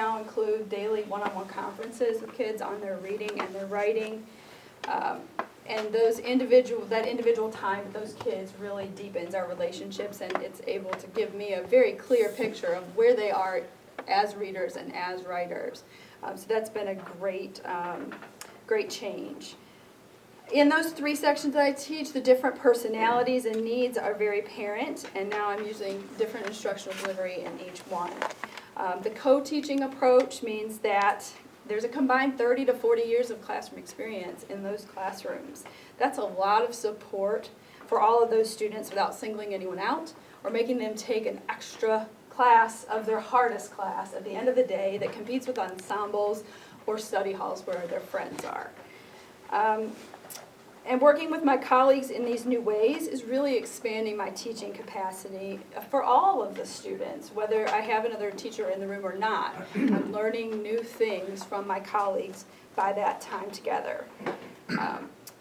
now include daily one-on-one conferences with kids on their reading and their writing. And that individual time with those kids really deepens our relationships, and it's able to give me a very clear picture of where they are as readers and as writers. So that's been a great change. In those 3 sections that I teach, the different personalities and needs are very apparent, and now I'm using different instructional delivery in each one. The co-teaching approach means that there's a combined 30 to 40 years of classroom experience in those classrooms. That's a lot of support for all of those students without singling anyone out or making them take an extra class of their hardest class at the end of the day that competes with ensembles or study halls where their friends are. And working with my colleagues in these new ways is really expanding my teaching capacity for all of the students, whether I have another teacher in the room or not. I'm learning new things from my colleagues by that time together.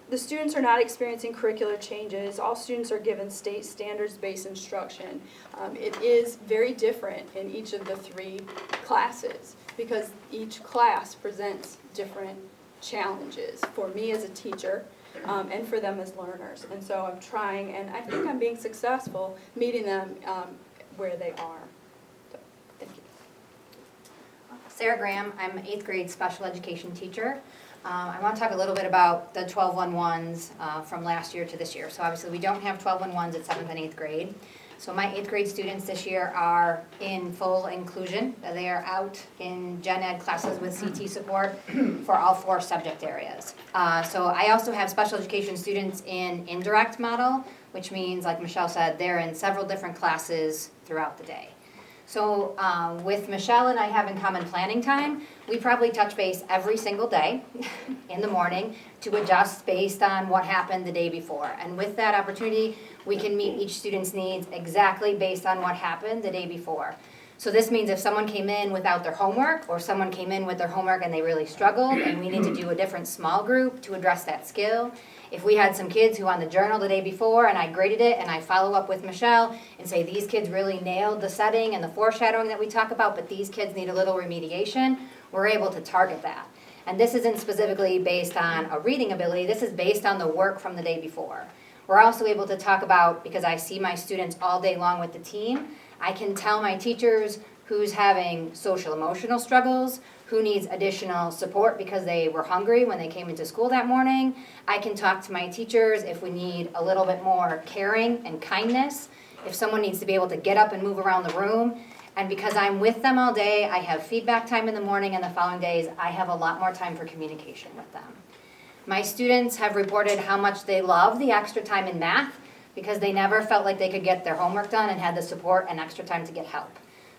The students are not experiencing curricular changes. All students are given state standards-based instruction. It is very different in each of the 3 classes because each class presents different challenges for me as a teacher and for them as learners. And so I'm trying, and I think I'm being successful meeting them where they are. So, thank you. Sarah Graham, I'm an 8th grade special education teacher. I want to talk a little bit about the 12-1-1s from last year to this year. So obviously we don't have 12-1-1s at 7th and 8th grade. So my 8th grade students this year are in full inclusion. They are out in gen ed classes with CT support for all 4 subject areas. So I also have special education students in indirect model, which means, like Michelle said, they're in several different classes throughout the day. So with Michelle and I having common planning time, we probably touch base every single day in the morning to adjust based on what happened the day before. And with that opportunity, we can meet each student's needs exactly based on what happened the day before. So this means if someone came in without their homework or someone came in with their homework and they really struggled and we need to do a different small group to address that skill. If we had some kids who on the journal the day before and I graded it and I follow up with Michelle and say these kids really nailed the setting and the foreshadowing that we talk about, but these kids need a little remediation, we're able to target that. And this isn't specifically based on a reading ability, this is based on the work from the day before. We're also able to talk about, because I see my students all day long with the team, I can tell my teachers who's having social emotional struggles, who needs additional support because they were hungry when they came into school that morning. I can talk to my teachers if we need a little bit more caring and kindness, if someone needs to be able to get up and move around the room. And because I'm with them all day, I have feedback time in the morning and the following days, I have a lot more time for communication with them. My students have reported how much they love the extra time in math because they never felt like they could get their homework done and had the support and extra time to get help.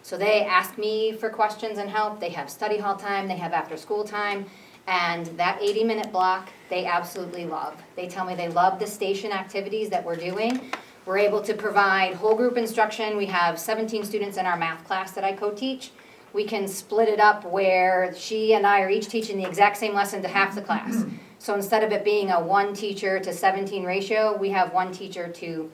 So they ask me for questions and help. They have study hall time, they have after school time, and that 80-minute block they absolutely love. They tell me they love the station activities that we're doing. We're able to provide whole group instruction. We have 17 students in our math class that I co-teach. We can split it up where she and I are each teaching the exact same lesson to half the class. So instead of it being a 1 teacher to 17 ratio, we have 1 teacher to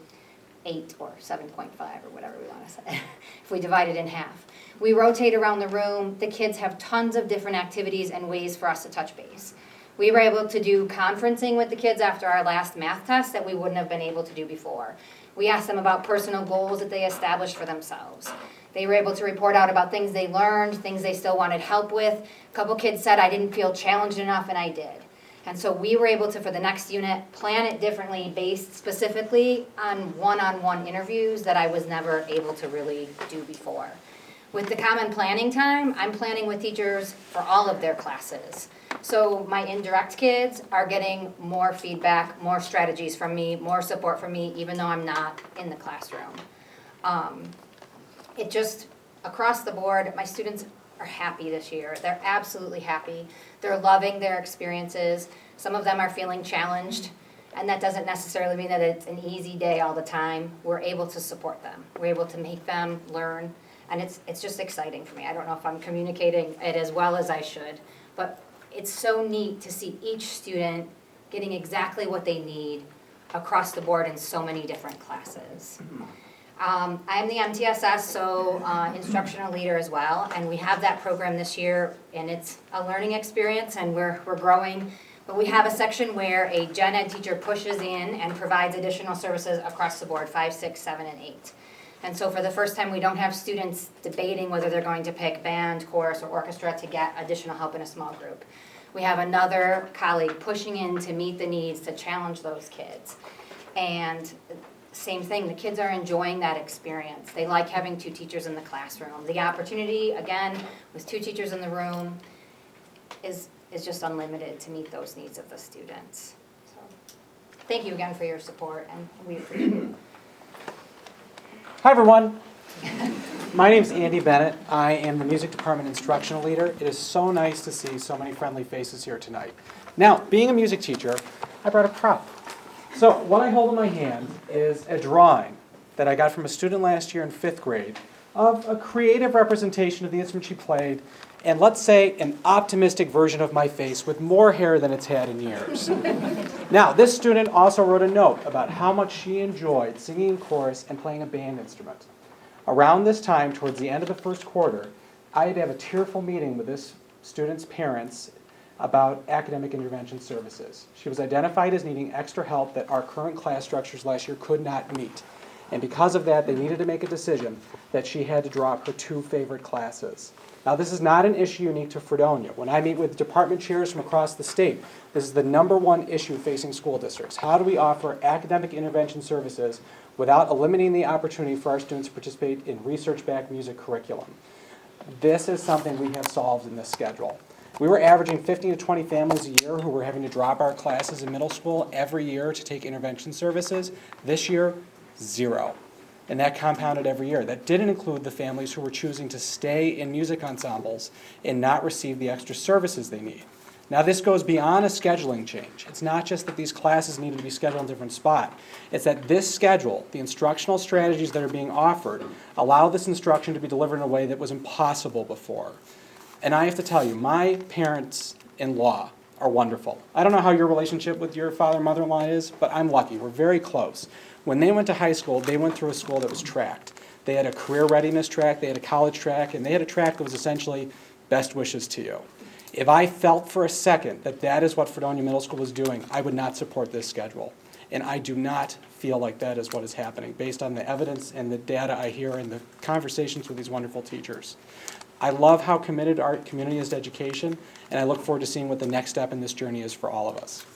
8 or 7.5 or whatever we want to say, if we divide it in half. We rotate around the room. The kids have tons of different activities and ways for us to touch base. We were able to do conferencing with the kids after our last math test that we wouldn't have been able to do before. We asked them about personal goals that they established for themselves. They were able to report out about things they learned, things they still wanted help with. A couple kids said, I didn't feel challenged enough, and I did. And so we were able to, for the next unit, plan it differently based specifically on one-on-one interviews that I was never able to really do before. With the common planning time, I'm planning with teachers for all of their classes. So my indirect kids are getting more feedback, more strategies from me, more support from me, even though I'm not in the classroom. It just, across the board, my students are happy this year. They're absolutely happy. They're loving their experiences. Some of them are feeling challenged, and that doesn't necessarily mean that it's an easy day all the time. We're able to support them. We're able to make them learn, and it's just exciting for me. I don't know if I'm communicating it as well as I should, but it's so neat to see each student getting exactly what they need across the board in so many different classes. I'm the MTSS, so instructional leader as well, and we have that program this year, and it's a learning experience, and we're growing. But we have a section where a gen ed teacher pushes in and provides additional services across the board, 5, 6, 7, and 8. And so for the first time, we don't have students debating whether they're going to pick band, chorus, or orchestra to get additional help in a small group. We have another colleague pushing in to meet the needs, to challenge those kids. And same thing, the kids are enjoying that experience. They like having 2 teachers in the classroom. The opportunity, again, with 2 teachers in the room is just unlimited to meet those needs of the students. So, thank you again for your support, and we appreciate it. Hi everyone, my name is Andy Bennett. I am the music department instructional leader. It is so nice to see so many friendly faces here tonight. Now, being a music teacher, I brought a prop. So what I hold in my hand is a drawing that I got from a student last year in 5th grade of a creative representation of the instrument she played, and let's say an optimistic version of my face with more hair than it's had in years. Now, this student also wrote a note about how much she enjoyed singing in chorus and playing a band instrument. Around this time, towards the end of the first quarter, I had to have a tearful meeting with this student's parents about academic intervention services. She was identified as needing extra help that our current class structures last year could not meet. And because of that, they needed to make a decision that she had to drop her 2 favorite classes. Now, this is not an issue unique to Fredonia. When I meet with department chairs from across the state, this is the #1 issue facing school districts. How do we offer academic intervention services without eliminating the opportunity for our students to participate in research-backed music curriculum? This is something we have solved in this schedule. We were averaging 15 to 20 families a year who were having to drop our classes in middle school every year to take intervention services. This year, 0. And that compounded every year. That didn't include the families who were choosing to stay in music ensembles and not receive the extra services they need. Now, this goes beyond a scheduling change. It's not just that these classes needed to be scheduled in a different spot. It's that this schedule, the instructional strategies that are being offered, allow this instruction to be delivered in a way that was impossible before. And I have to tell you, my parents-in-law are wonderful. I don't know how your relationship with your father and mother-in-law is, but I'm lucky. We're very close. When they went to high school, they went through a school that was tracked. They had a career readiness track, they had a college track, and they had a track that was essentially best wishes to you. If I felt for a second that that is what Fredonia Middle School was doing, I would not support this schedule. And I do not feel like that is what is happening, based on the evidence and the data I hear and the conversations with these wonderful teachers. I love how committed our community is to education, and I look forward to seeing what the next step in this journey is for all of us.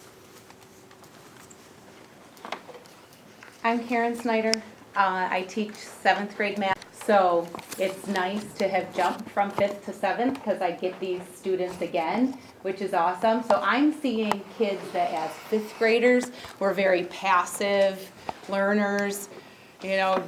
I'm Karen Snyder. I teach 7th grade math, so it's nice to have jumped from 5th to 7th because I get these students again, which is awesome. So I'm seeing kids that as 5th graders were very passive learners,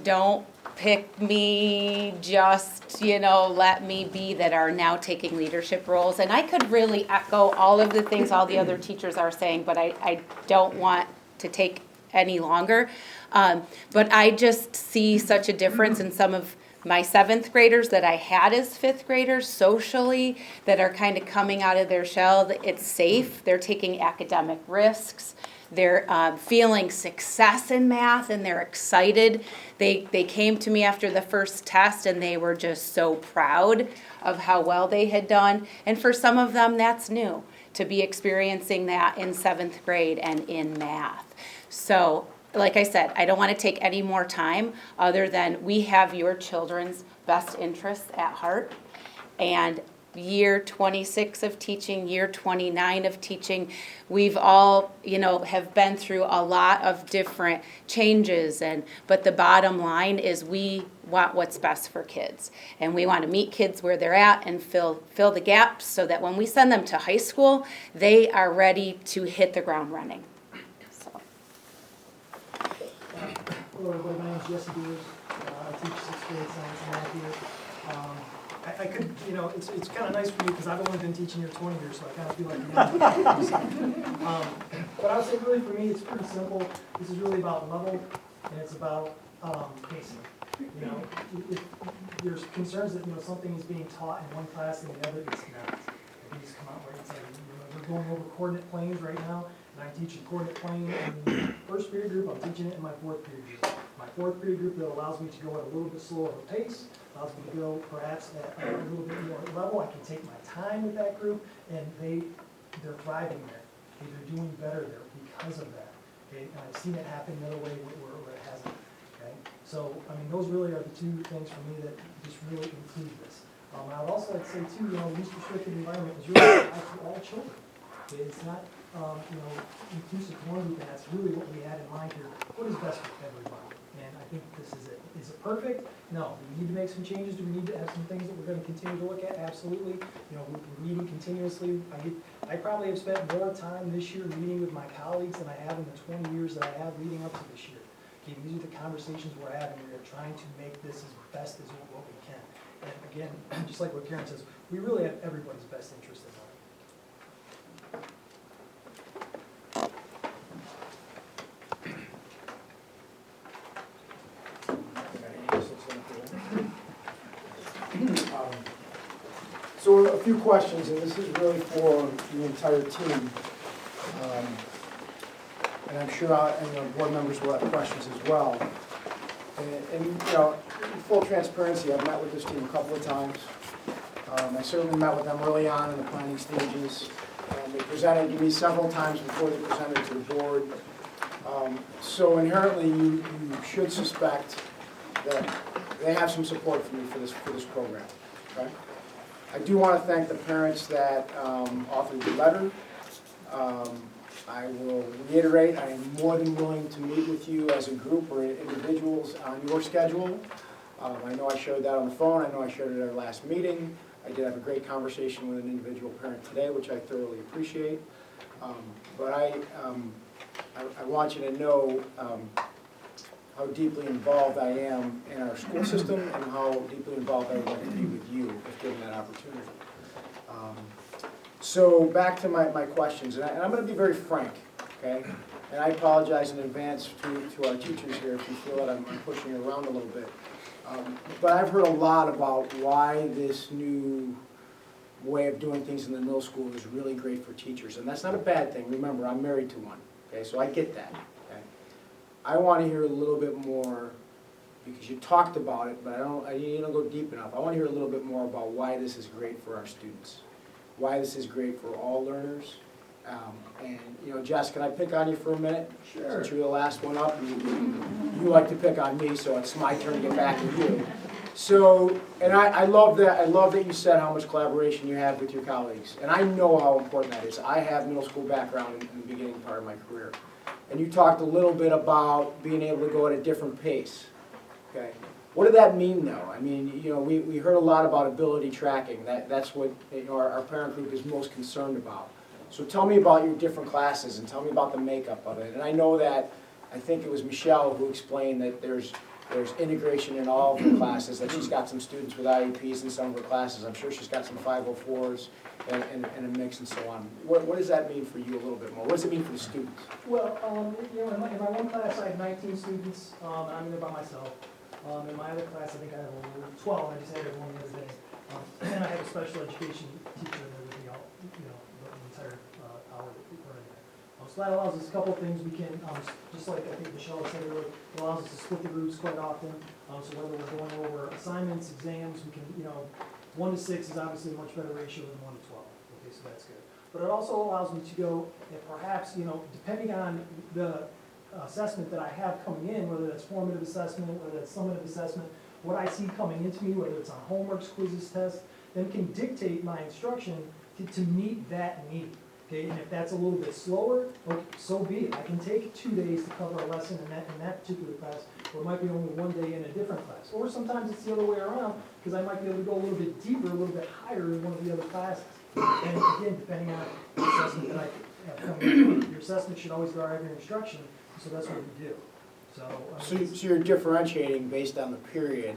don't pick me, just, let me be, that are now taking leadership roles. And I could really echo all of the things all the other teachers are saying, but I don't want to take any longer. But I just see such a difference in some of my 7th graders that I had as 5th graders socially, that are kind of coming out of their shell. It's safe. They're taking academic risks. They're feeling success in math, and they're excited. They came to me after the first test, and they were just so proud of how well they had done. And for some of them, that's new, to be experiencing that in 7th grade and in math. So, like I said, I don't want to take any more time other than we have your children's best interests at heart. And year 26 of teaching, year 29 of teaching, we've all, have been through a lot of different changes, but the bottom line is we want what's best for kids. And we want to meet kids where they're at and fill the gaps so that when we send them to high school, they are ready to hit the ground running. Hello everybody, my name is Jesse Beers. I teach 6th grade science and math here. I could, it's kind of nice for me because I've only been teaching here 20 years, so I kind of feel like but I would say really for me, it's pretty simple. This is really about level, and it's about pacing. If there's concerns that something is being taught in one class and the other, it's not. If you just come out where it's like, we're going over coordinate planes right now. And I'm teaching coordinate plane in the 1st period group. I'm teaching it in my 4th period group. My fourth grade group that allows me to go at a little bit slower of a pace, allows me to go perhaps at a little bit more level. I can take my time with that group, and they're thriving there. Okay, they're doing better there because of that. Okay, and I've seen it happen the other way where it hasn't. Okay, so I mean, those really are the two things for me that just really include this. I would also like to say too, least restricted environment is really applied to all children. Okay, it's not, inclusive to one group, and that's really what we had in mind here. What is best for everybody? And I think this is it. Is it perfect? No. Do we need to make some changes? Do we need to have some things that we're going to continue to look at? Absolutely. We're meeting continuously. I probably have spent more time this year meeting with my colleagues than I have in the 20 years that I have leading up to this year. Okay, these are the conversations we're having. We're trying to make this as best as what we can. And again, just like what Karen says, we really have everybody's best interest in mind. So a few questions, and this is really for the entire team. And I'm sure board members will have questions as well. And in full transparency, I've met with this team a couple of times. I certainly met with them early on in the planning stages. They presented to me several times before they presented to the board. So inherently, you should suspect that they have some support for me for this program. Okay? I do want to thank the parents that authored the letter. I will reiterate, I am more than willing to meet with you as a group or individuals on your schedule. I know I showed that on the phone. I know I showed it at our last meeting. I did have a great conversation with an individual parent today, which I thoroughly appreciate. But I want you to know how deeply involved I am in our school system and how deeply involved I would like to be with you if given that opportunity. So back to my questions, and I'm going to be very frank, okay? And I apologize in advance to our teachers here if you feel that I'm pushing you around a little bit. But I've heard a lot about why this new way of doing things in the middle school is really great for teachers, and that's not a bad thing. Remember, I'm married to one, okay? So I get that. I want to hear a little bit more, because you talked about it, but I didn't go deep enough. I want to hear a little bit more about why this is great for our students, why this is great for all learners. And Jess, can I pick on you for a minute? Sure. Since you're the last one up, you like to pick on me, so it's my turn to get back at you. So, and I love that. I love that you said how much collaboration you have with your colleagues, and I know how important that is. I have middle school background in the beginning part of my career. And you talked a little bit about being able to go at a different pace. Okay, what did that mean, though? I mean, we heard a lot about ability tracking. That's what our parent group is most concerned about. So tell me about your different classes and tell me about the makeup of it. And I know that I think it was Michelle who explained that there's integration in all of her classes. That she's got some students with IEPs in some of her classes. I'm sure she's got some 504s. And a mix and so on. What does that mean for you a little bit more? What does it mean for the students? Well, in my one class, I have 19 students, and I'm in there by myself. In my other class, I think I have 12, I just added one the other day. And I have a special education teacher in there with me all, the entire hour that we're in there. So that allows us a couple of things. We can, just like I think Michelle said earlier, it allows us to split the groups quite often. So whether we're going over assignments, exams, we can, 1 to 6 is obviously a much better ratio than 1 to 12. Okay, so that's good. But it also allows me to go, and perhaps, depending on the assessment that I have coming in, whether that's formative assessment, whether that's summative assessment, what I see coming into me, whether it's on homeworks, quizzes, tests, then can dictate my instruction to meet that need. Okay, and if that's a little bit slower, okay, so be it. I can take 2 days to cover a lesson in that particular class, or it might be only 1 day in a different class. Or sometimes it's the other way around, because I might be able to go a little bit deeper, a little bit higher in one of the other classes. And again, depending on the assessment that I have coming in, your assessment should always drive your instruction, so that's what we do. So you're differentiating based on the period,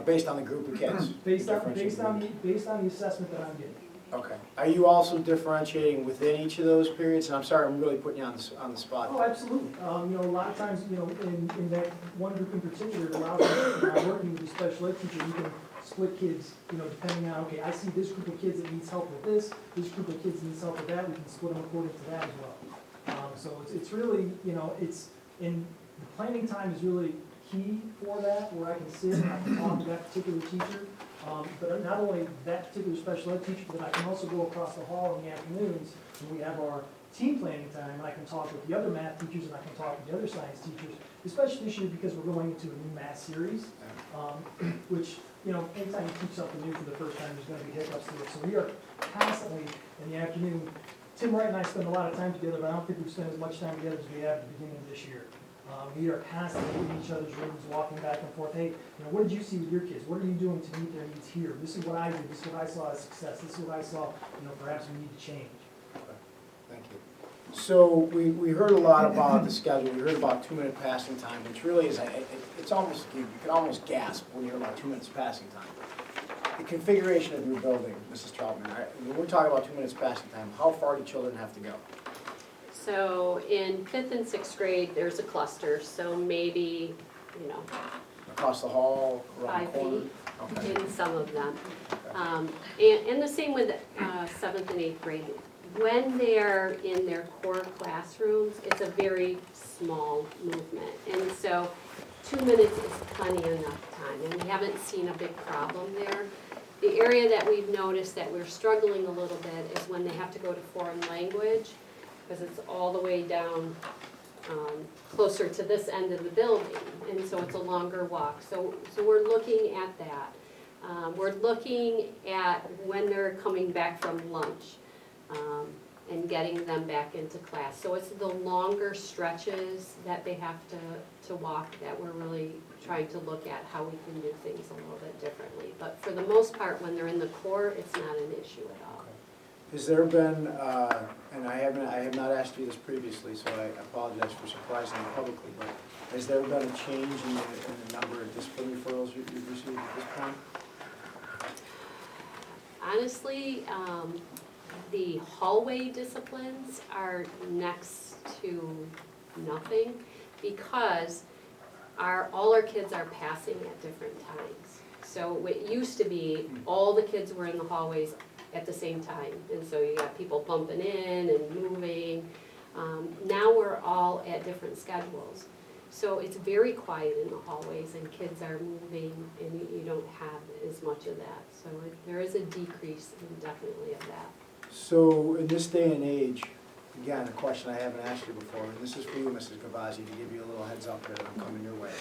based on the group of kids. Based on the assessment that I'm getting. Okay. Are you also differentiating within each of those periods? And I'm sorry, I'm really putting you on the spot. Oh, absolutely. A lot of times, in that one group in particular, it allows me, when I'm working with a special ed teacher, we can split kids, depending on, okay, I see this group of kids that needs help with this group of kids needs help with that, we can split them according to that as well. So it's really, it's in The planning time is really key for that, where I can sit and I can talk to that particular teacher. But not only that particular special ed teacher, but I can also go across the hall in the afternoons when we have our team planning time, and I can talk with the other math teachers and I can talk with the other science teachers, especially this year because we're going into a new math series, which, you know, anytime you teach something new for the first time, there's going to be hiccups to it. So we are constantly in the afternoon. Tim Wright and I spend a lot of time together, but I don't think we've spent as much time together as we have at the beginning of this year. We are constantly in each other's rooms, walking back and forth. Hey, you know, what did you see with your kids? What are you doing to meet their needs here? This is what I did. This is what I saw as success. This is what I saw, you know, perhaps we need to change. Thank you. So we heard a lot about the schedule. We heard about 2-minute passing time, which really is, it's almost, you can almost gasp when you hear about 2 minutes passing time. The configuration of your building, Mrs. Troutman, when we're talking about 2 minutes passing time, how far do children have to go? So in 5th and 6th grade, there's a cluster, so maybe, you know, Across the hall, around 5 the corner? feet Okay. in some of them. And the same with 7th and 8th grade. When they're in their core classrooms, it's a very small movement. And so 2 minutes is plenty enough time, and we haven't seen a big problem there. The area that we've noticed that we're struggling a little bit is when they have to go to foreign language, because it's all the way down closer to this end of the building, and so it's a longer walk. So we're looking at that. We're looking at when they're coming back from lunch and getting them back into class. So it's the longer stretches that they have to walk that we're really trying to look at how we can do things a little bit differently. But for the most part, when they're in the core, it's not an issue at all. Has there been, and I have not asked you this previously, so I apologize for surprising you publicly, but has there been a change in the number of discipline referrals you've received at this point? Honestly, the hallway disciplines are next to nothing because all our kids are passing at different times. So it used to be all the kids were in the hallways at the same time, and so you got people bumping in and moving. Now we're all at different schedules. So it's very quiet in the hallways and kids are moving and you don't have as much of that. So there is a decrease definitely of that. So in this day and age, again, a question I haven't asked you before, and this is for you, Mrs. Gavazzi, to give you a little heads up that I'm coming your way.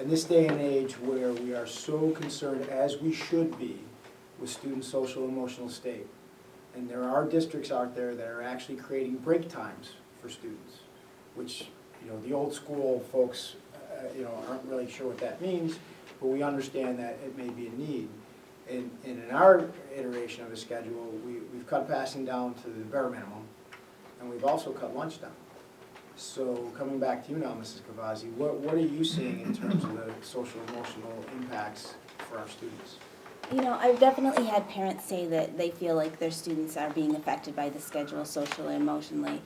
In this day and age where we are so concerned, as we should be, with student social and emotional state, and there are districts out there that are actually creating break times for students, which, you know, the old school folks, you know, aren't really sure what that means, but we understand that it may be a need. And in our iteration of the schedule, we've cut passing down to the bare minimum, and we've also cut lunch down. So coming back to you now, Mrs. Gavazzi, what are you seeing in terms of the social emotional impacts for our students? You know, I've definitely had parents say that they feel like their students are being affected by the schedule socially and emotionally.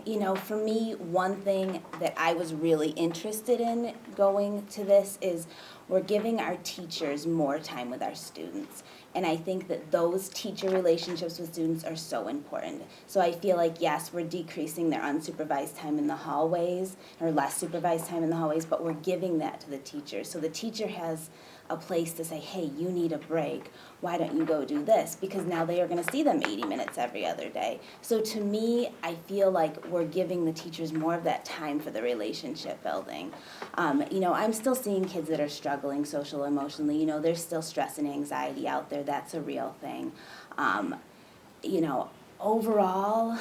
You know, for me, one thing that I was really interested in going to this is we're giving our teachers more time with our students. And I think that those teacher relationships with students are so important. So I feel like, yes, we're decreasing their unsupervised time in the hallways, or less supervised time in the hallways, but we're giving that to the teacher. So the teacher has a place to say, hey, you need a break. Why don't you go do this? Because now they are going to see them 80 minutes every other day. So to me, I feel like we're giving the teachers more of that time for the relationship building. You know, I'm still seeing kids that are struggling social emotionally. You know, there's still stress and anxiety out there. That's a real thing. You know, overall,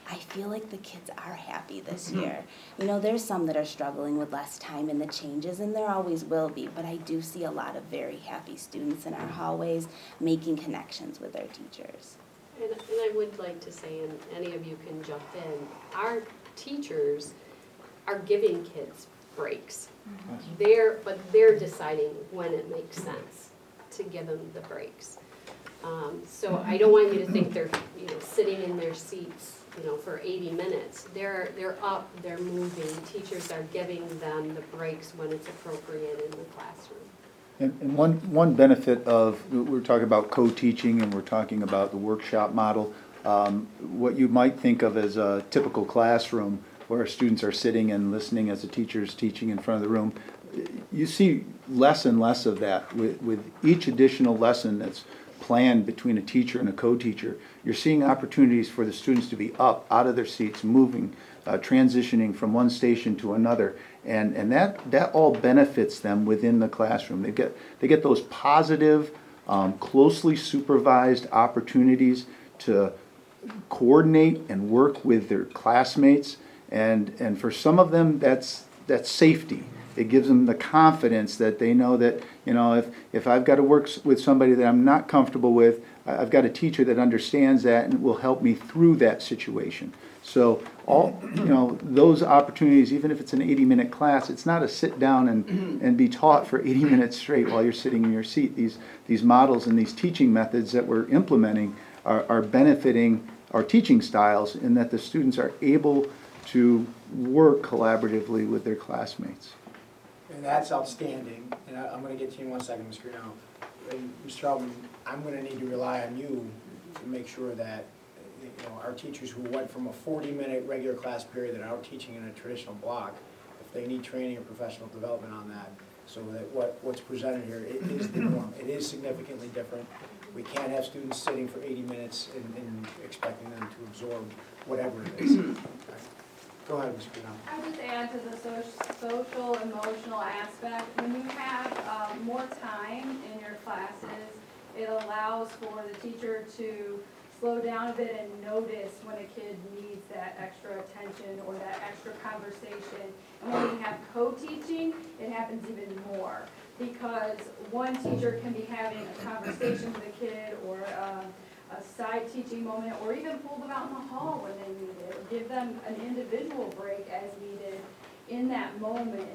I feel like the kids are happy this year. You know, there's some that are struggling with less time in the changes, and there always will be, but I do see a lot of very happy students in our hallways making connections with their teachers. And I would like to say, and any of you can jump in, our teachers are giving kids breaks. But they're deciding when it makes sense to give them the breaks. So I don't want you to think they're, you know, sitting in their seats, you know, for 80 minutes. They're up, they're moving. Teachers are giving them the breaks when it's appropriate in the classroom. And one benefit of, we're talking about co-teaching and we're talking about the workshop model, what you might think of as a typical classroom, where our students are sitting and listening as the teacher is teaching in front of the room. You see less and less of that with each additional lesson that's planned between a teacher and a co-teacher. You're seeing opportunities for the students to be up, out of their seats, moving, transitioning from one station to another, and that all benefits them within the classroom. They get those positive, closely supervised opportunities to coordinate and work with their classmates, and for some of them that's safety. It gives them the confidence that they know that, you know, if I've got to work with somebody that I'm not comfortable with, I've got a teacher that understands that and will help me through that situation. So all, you know, those opportunities, even if it's an 80-minute class, it's not a sit down and be taught for 80 minutes straight while you're sitting in your seat. These models and these teaching methods that we're implementing are benefiting our teaching styles in that the students are able to work collaboratively with their classmates. And that's outstanding, and I'm gonna get to you in 1 second, Mr. Greenhow. And Mr. Altman, I'm gonna need to rely on you to make sure that, you know, our teachers who went from a 40-minute regular class period that are out teaching in a traditional block, if they need training or professional development on that, so that what's presented here, it is the norm. It is significantly different. We can't have students sitting for 80 minutes and expecting them to absorb whatever it is. Go ahead, Ms. Greenhow. I would just add to the social, emotional aspect, when you have more time in your classes, it allows for the teacher to slow down a bit and notice when a kid needs that extra attention or that extra conversation. And when we have co-teaching, it happens even more, because one teacher can be having a conversation with a kid or a side teaching moment, or even pull them out in the hall when they need it, or give them an individual break as needed in that moment,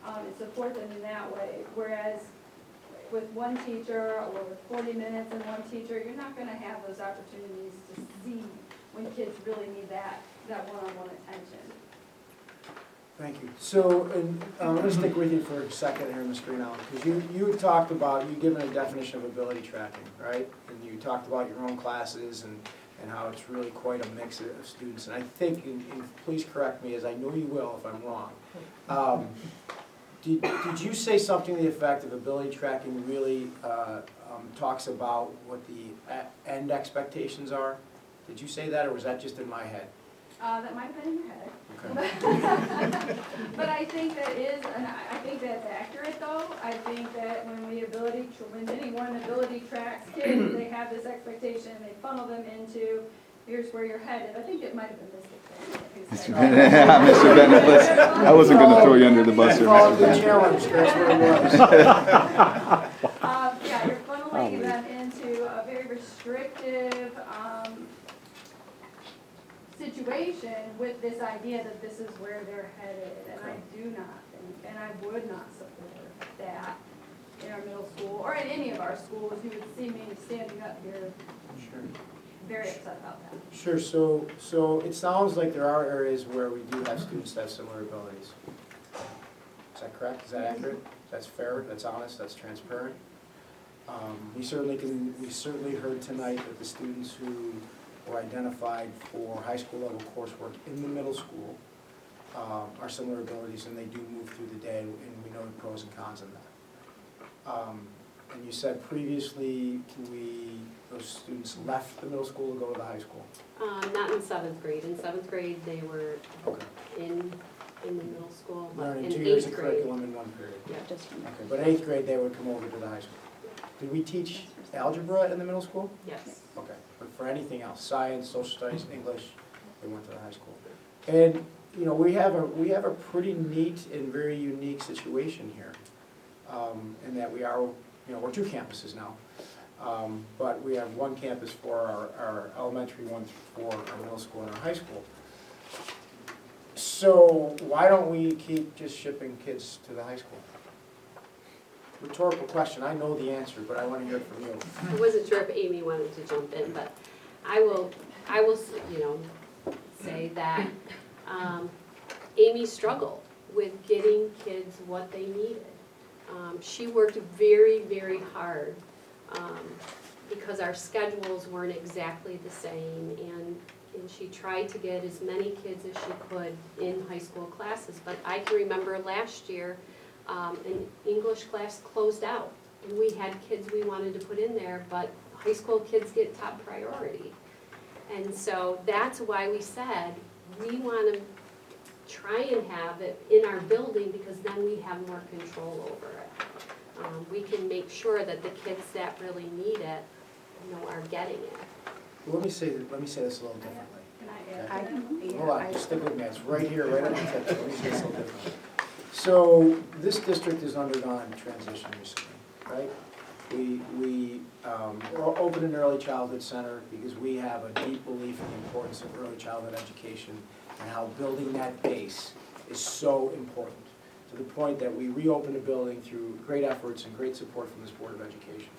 and support them in that way. Whereas with one teacher or with 40 minutes and one teacher, you're not going to have those opportunities to see when kids really need that one-on-one attention. Thank you. So, and I'm going to stick with you for a second here, Ms. Greenhow, because you talked about, you've given a definition of ability tracking, right? And you talked about your own classes and how it's really quite a mix of students. And I think, and please correct me, as I know you will if I'm wrong, did you say something to the effect of ability tracking really talks about what the end expectations are? Did you say that, or was that just in my head? That might have been in your head. Okay. But I think that is, and I think that's accurate though. I think that when anyone ability tracks kids, they have this expectation, they funnel them into, here's where you're headed. I think it might have been Mr. Bennett. Mr. Bennett, I wasn't going to throw you under the bus here, Follow Mr. the Bennett. challenge, that's what it was. Yeah, you're funneling them into a very restrictive situation with this idea that this is where they're headed. And I do not think, and I would not support that in our middle school, or in any of our schools. You would see me standing up here Sure. very upset about that. Sure, so it sounds like there are areas where we do have students that have similar abilities. Is that correct? Is that accurate? That's fair, that's honest, that's transparent? We certainly heard tonight that the students who were identified for high school level coursework in the middle school are similar abilities, and they do move through the day, and we know the pros and cons of that. And you said previously those students left the middle school to go to the high school? Not in 7th grade. In 7th grade, they were Okay. in the middle school, but Learning in 2 years of 8th grade. curriculum in one period. Yeah. Okay, but 8th grade, they would come over to the high school. Did we teach algebra in the middle school? Yes. Okay, but for anything else, science, social studies, English, they went to the high school. And, you know, we have a pretty neat and very unique situation here, in that we are, you know, we're 2 campuses now. But we have 1 campus for our elementary, 1 for our middle school and our high school. So why don't we keep just shipping kids to the high school? Rhetorical question, I know the answer, but I want to hear it from you. I wasn't sure if Amy wanted to jump in, but I will, you know, say that Amy struggled with getting kids what they needed. She worked very, very hard because our schedules weren't exactly the same, and she tried to get as many kids as she could in high school classes. But I can remember last year, an English class closed out, and we had kids we wanted to put in there, but high school kids get top priority. And so that's why we said, we want to try and have it in our building, because then we have more control over it. We can make sure that the kids that really need it, are getting it. Well, let me say this a little differently. I, Hold on, just stick with me, it's right here, right on the tip, let me say this a little differently. So, this district has undergone transition recently, right? We opened an early childhood center because we have a deep belief in the importance of early childhood education and how building that base is so important, to the point that we reopened the building through great efforts and great support from this Board of Education.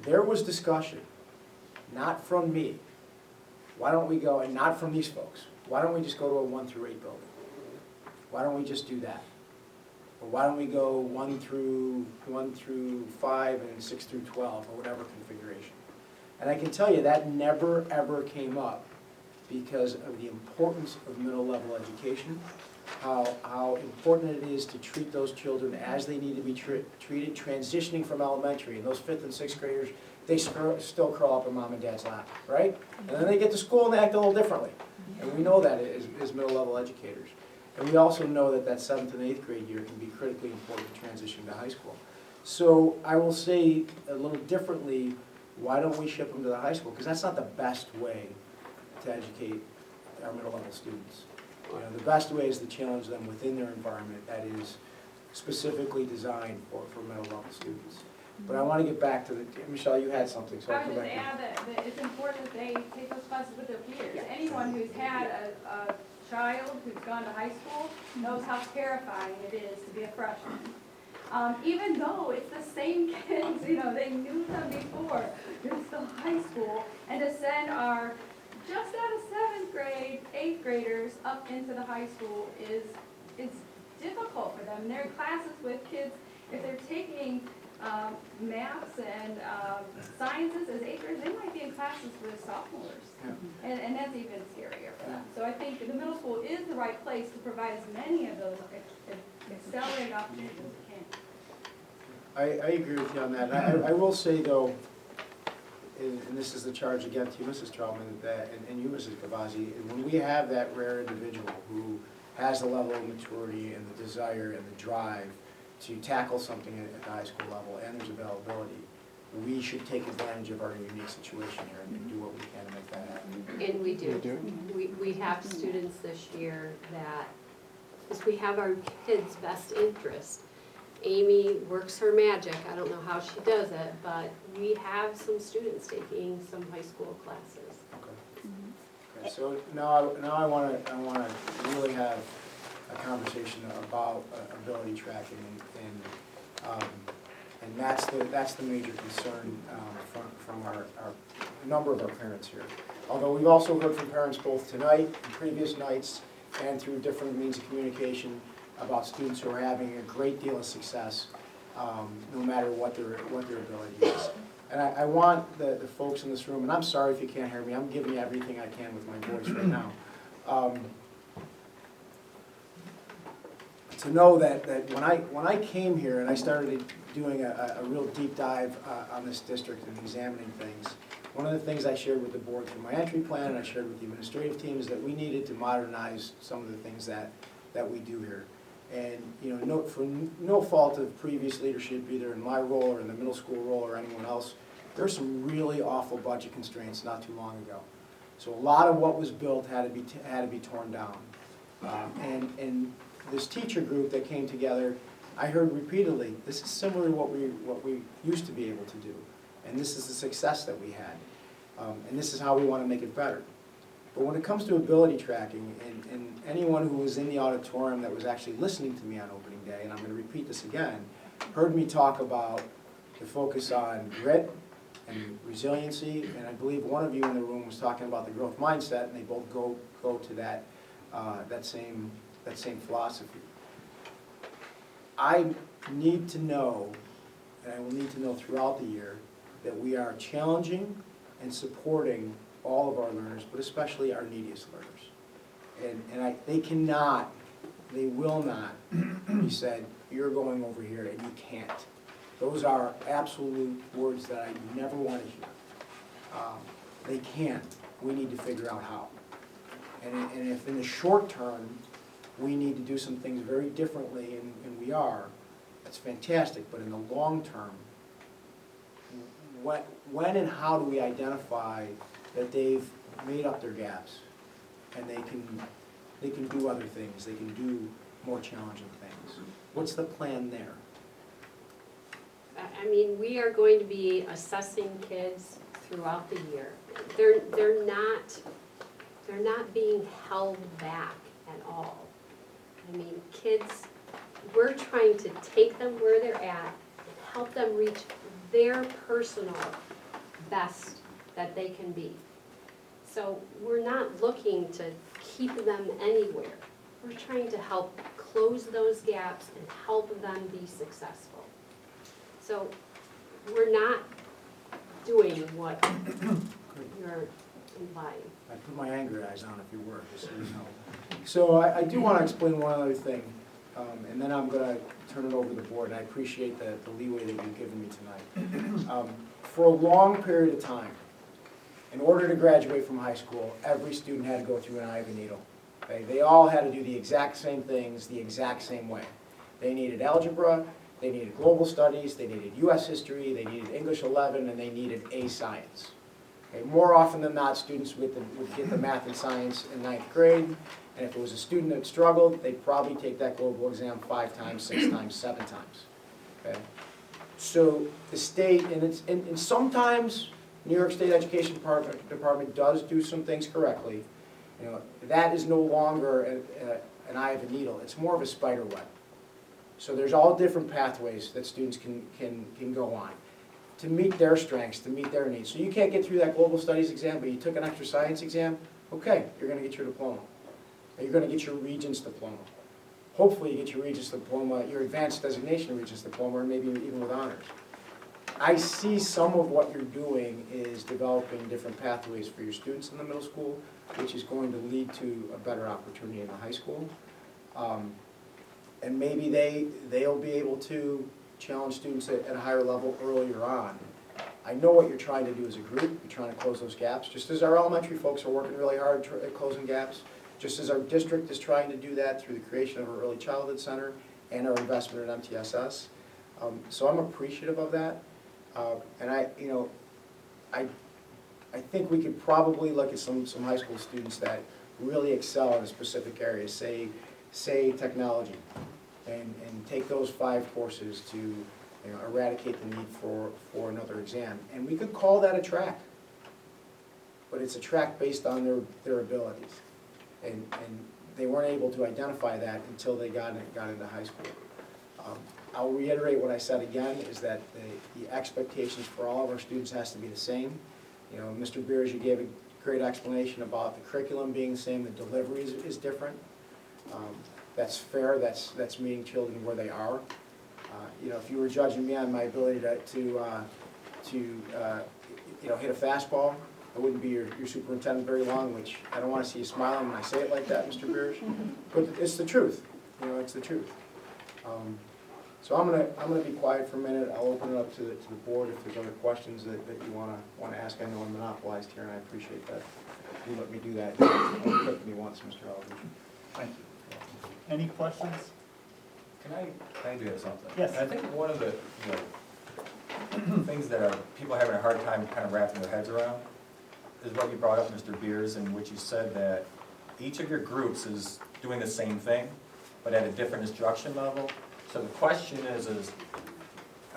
There was discussion, not from me, why don't we go, and not from these folks, why don't we just go to a 1 through 8 building? Why don't we just do that? Or why don't we go 1 through 5 and 6 through 12, or whatever configuration? And I can tell you that never ever came up because of the importance of middle level education, how important it is to treat those children as they need to be treated, transitioning from elementary. And those 5th and 6th graders, they still crawl up in mom and dad's lap, right? And then they get to school and they act a little differently. And we know that as middle level educators. And we also know that that 7th and 8th grade year can be critically important to transition to high school. So I will say a little differently, why don't we ship them to the high school? Because that's not the best way to educate our middle level students. The best way is to challenge them within their environment that is specifically designed for middle level students. But I want to get back to Michelle, you had something, so I'll I come would just back to you. add that it's important that they take those classes with their peers. Anyone who's had a child who's gone to high school knows how terrifying it is to be a freshman. Even though it's the same kids, they knew them before, they're still high school, and to send our just out of 7th grade, 8th graders up into the high school is difficult for them. They're in classes with kids, if they're taking maths and sciences as 8th graders, they might be in classes with sophomores. Yeah. And that's even scarier for them. So I think the middle school is the right place to provide as many of those accelerated opportunities as we can. I agree with you on that. I will say though, and this is the charge again to you, Mrs. Troutman, and you, Mrs. Cavazzi, when we have that rare individual who has the level of maturity and the desire and the drive to tackle something at the high school level and there's availability, we should take advantage of our unique situation here and do what we can to make that happen. And we do. We have students this year that, because we have our kids' best interest. Amy works her magic, I don't know how she does it, but we have some students taking some high school classes. Okay, so now I want to really have a conversation about ability tracking, and that's the major concern from a number of our parents here. Although we've also heard from parents both tonight and previous nights and through different means of communication about students who are having a great deal of success, no matter what their ability is. And I want the folks in this room, and I'm sorry if you can't hear me, I'm giving you everything I can with my voice right now, to know that when I came here and I started doing a real deep dive on this district and examining things, one of the things I shared with the board through my entry plan and I shared with the administrative team is that we needed to modernize some of the things that we do here. And for no fault of previous leadership, either in my role or in the middle school role or anyone else, there's some really awful budget constraints not too long ago. So a lot of what was built had to be torn down. And this teacher group that came together, I heard repeatedly, this is similar to what we used to be able to do, and this is the success that we had, and this is how we want to make it better. But when it comes to ability tracking, and anyone who was in the auditorium that was actually listening to me on opening day, and I'm going to repeat this again, heard me talk about the focus on grit and resiliency, and I believe one of you in the room was talking about the growth mindset, and they both go to that same philosophy. I need to know, and I will need to know throughout the year, that we are challenging and supporting all of our learners, but especially our neediest learners. And they cannot, they will not be said, you're going over here and you can't. Those are absolute words that I never want to hear. They can't. We need to figure out how. And if in the short term, we need to do some things very differently, and we are, that's fantastic, but in the long term, when and how do we identify that they've made up their gaps and they can do other things, they can do more challenging things? What's the plan there? I mean, we are going to be assessing kids throughout the year. They're not being held back at all. I mean, kids, we're trying to take them where they're at and help them reach their personal best that they can be. So we're not looking to keep them anywhere. We're trying to help close those gaps and help them be successful. So we're not doing what you're implying. I put my angry eyes on if you were, just so you know. So I do want to explain one other thing, and then I'm going to turn it over to the board, and I appreciate the leeway that you've given me tonight. For a long period of time, in order to graduate from high school, every student had to go through an eye of a needle. Okay? They all had to do the exact same things the exact same way. They needed algebra, they needed global studies, they needed US history, they needed English 11, and they needed A science. Okay? More often than not, students would get the math and science in 9th grade, and if it was a student that struggled, they'd probably take that global exam 5 times, 6 times, 7 times. Okay? So the state, and sometimes New York State Education Department does do some things correctly. You know, that is no longer an eye of a needle. It's more of a spider web. So there's all different pathways that students can go on to meet their strengths, to meet their needs. So you can't get through that global studies exam, but you took an extra science exam, okay, you're going to get your diploma. You're going to get your Regents diploma. Hopefully you get your Regents diploma, your advanced designation Regents diploma, or maybe even with honors. I see some of what you're doing is developing different pathways for your students in the middle school, which is going to lead to a better opportunity in the high school. And maybe they'll be able to challenge students at a higher level earlier on. I know what you're trying to do as a group. You're trying to close those gaps, just as our elementary folks are working really hard at closing gaps, just as our district is trying to do that through the creation of our early childhood center and our investment in MTSS. So I'm appreciative of that. And I think we could probably look at some high school students that really excel in a specific area, say technology, and take those 5 courses to eradicate the need for another exam. And we could call that a track, but it's a track based on their abilities. And they weren't able to identify that until they got into high school. I'll reiterate what I said again, is that the expectations for all of our students has to be the same. You know, Mr. Beers, you gave a great explanation about the curriculum being the same, the delivery is different. That's fair, that's meeting children where they are. You know, if you were judging me on my ability to hit a fastball, I wouldn't be your superintendent very long, which I don't want to see you smiling when I say it like that, Mr. Beers. But it's the truth. You know, it's the truth. So I'm gonna be quiet for a minute. I'll open it up to the board if there's other questions that you wanna ask. I know I'm monopolized here, and I appreciate that. You let me do that. Only took me once, Mr. Aldridge. Thank you. Any questions? Can I do something? Yes. I think one of the things that people are having a hard time kind of wrapping their heads around is what you brought up, Mr. Beers, in which you said that each of your groups is doing the same thing, but at a different instruction level. So the question is,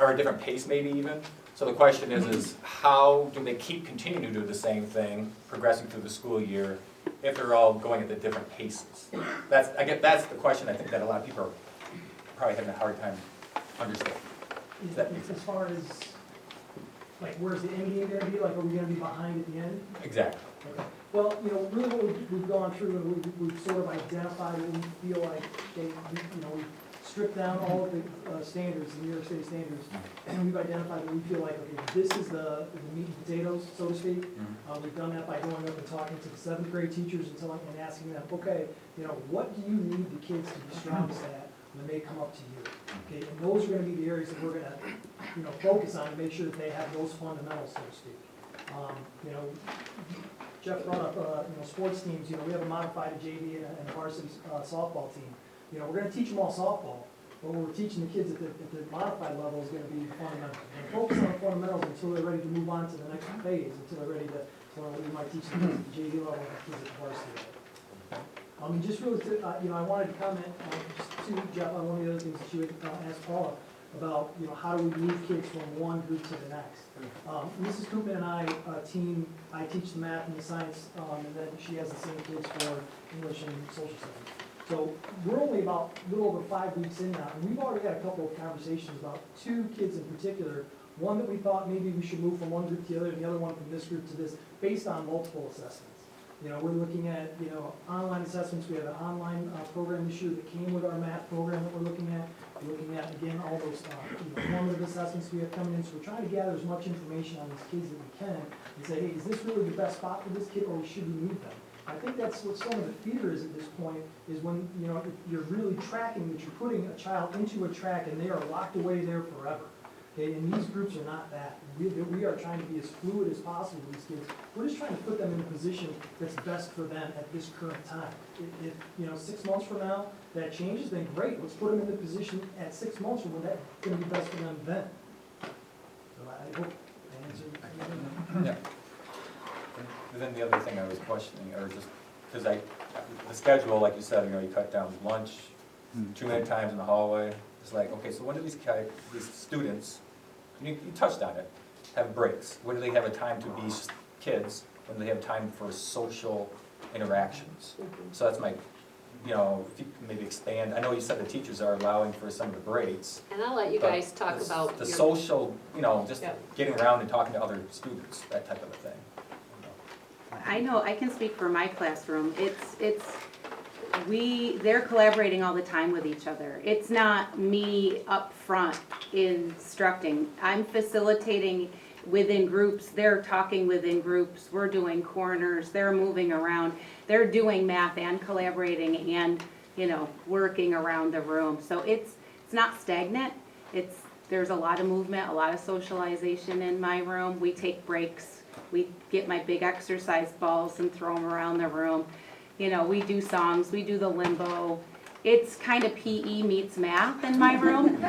or a different pace maybe even. So the question is how do they keep continuing to do the same thing, progressing through the school year, if they're all going at the different paces? That's the question I think that a lot of people are probably having a hard time understanding. Does that make sense? As far as, like, where's the end game gonna be? Like, are we gonna be behind at the end? Exactly. Okay. Well, you know, really what we've gone through, and we've sort of identified what we feel like we've stripped down all of the standards, the New York State standards, and we've identified that we feel like, okay, this is the meat and potatoes, so to speak. We've done that by going up and talking to the 7th grade teachers and asking them, okay, you know, what do you need the kids to be strongest at when they come up to you? Okay, and those are gonna be the areas that we're gonna, you know, focus on to make sure that they have those fundamentals, so to speak. You know, Jeff brought up, you know, sports teams. You know, we have a modified JV and a varsity softball team. You know, we're going to teach them all softball, but what we're teaching the kids at the modified level is going to be fundamentals. We're going to focus on the fundamentals until they're ready to move on to the next phase, until they're ready to, so we might teach them at the JV level and the kids at the varsity level. And just really, you know, I wanted to comment just to Jeff on one of the other things that you had asked Paula about, you know, how do we move kids from one group to the next. Mrs. Koopman and I teach the math and the science, and then she has the same kids for English and social studies. So we're only about a little over 5 weeks in now, and we've already had a couple of conversations about 2 kids in particular. One that we thought maybe we should move from one group to the other, and the other one from this group to this, based on multiple assessments. You know, we're looking at, you know, online assessments. We have an online program this year that came with our math program that we're looking at. We're looking at, again, all those you know, formative assessments we have coming in. So we're trying to gather as much information on these kids that we can and say, hey, is this really the best spot for this kid, or should we move them? I think that's what some of the fear is at this point, is when, you know, you're really tracking that you're putting a child into a track and they are locked away there forever. Okay, and these groups are not that. We are trying to be as fluid as possible with these kids. We're just trying to put them in a position that's best for them at this current time. If you know, 6 months from now, that changes, then great. Let's put them in the position at 6 months from when that's going to be best for them then. So I hope I answered. Yeah. And then the other thing I was questioning, or just, because the schedule, like you said, you know, you cut down lunch, 2 minute times in the hallway. It's like, okay, so when do these students, you touched on it, have breaks? When do they have a time to be kids? When do they have time for social interactions? So that's my, you know, if you can maybe expand. I know you said the teachers are allowing for some of the breaks. And I'll let you guys talk about the your- social, you know, just Yeah. getting around and talking to other students, that type of a thing. I know, I can speak for my classroom. They're collaborating all the time with each other. It's not me up front instructing. I'm facilitating within groups, they're talking within groups, we're doing corners, they're moving around. They're doing math and collaborating and, you know, working around the room. So it's not stagnant. There's a lot of movement, a lot of socialization in my room. We take breaks. We get my big exercise balls and throw them around the room. You know, we do songs, we do the limbo. It's kind of PE meets math in my room.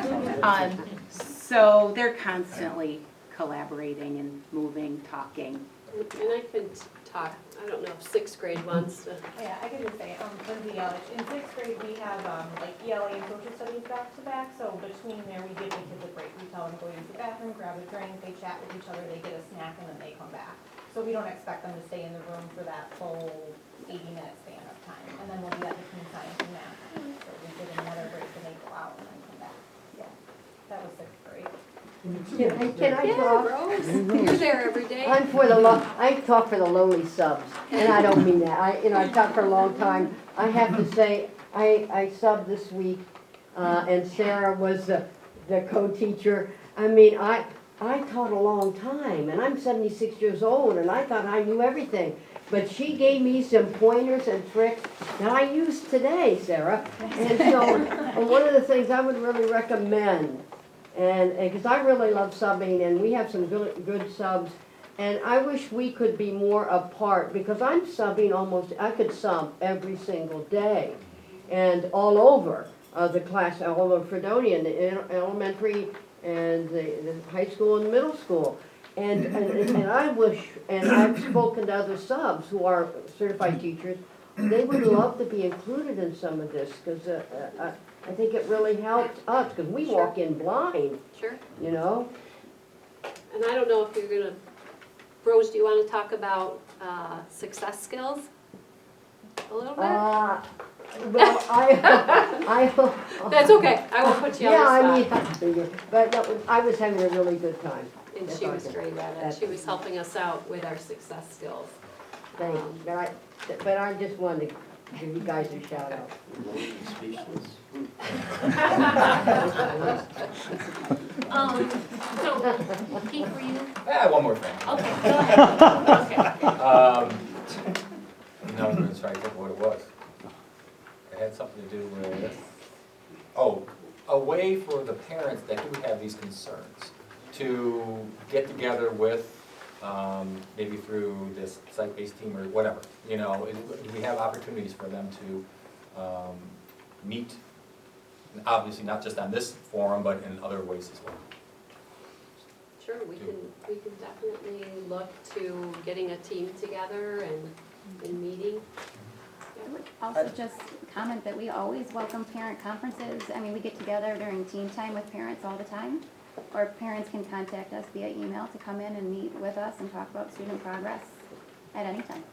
So they're constantly collaborating and moving, talking. And I could talk, I don't know if 6th grade wants to. Yeah, I could just say, Lindsay, in 6th grade, we have like ELA and social studies back to back, so between there, we give the kids a break. We tell them to go use the bathroom, grab a drink, they chat with each other, they get a snack, and then they come back. So we don't expect them to stay in the room for that full 80-minute span of time. And then we'll do that between science and math. So we give them another break, and they go out and then come back. Yeah, that was 6th grade. Can I Yeah, talk? Rose, you're there every day. I talk for the lowly subs, and I don't mean that. I taught for a long time. I have to say, I subbed this week, and Sarah was the co-teacher. I mean, I taught a long time, and I'm 76 years old, and I thought I knew everything. But she gave me some pointers and tricks that I use today, Sarah. And so, one of the things I would really recommend, and because I really love subbing, and we have some good subs, and I wish we could be more apart, because I'm subbing I could sub every single day, and all over the class, all over Fredonia, the elementary, and the high school and middle school. And I wish, and I've spoken to other subs who are certified teachers, they would love to be included in some of this, because I think it really helps us, because we walk in blind, Sure. you know? And I don't know if you're gonna, Rose, do you want to talk about success skills a little bit? Well, I That's okay, I won't put you on the spot. I mean, but no, I was having a really good time. And she was great at it, she was helping us out with our success skills. Thanks, but I just wanted to Give you guys a shout out. So, Pete, for you? One more thing. Okay, go ahead. Okay. Now I'm gonna try to think what it was. It had something to do with, a way for the parents that do have these concerns to get together with, maybe through this site-based team or whatever, you know, do we have opportunities for them to meet, obviously not just on this forum, but in other ways as well? Sure, we can definitely look to getting a team together and meeting. I would also just comment that we always welcome parent conferences. I mean, we get together during teen time with parents all the time, or parents can contact us via email to come in and meet with us and talk about student progress at any time.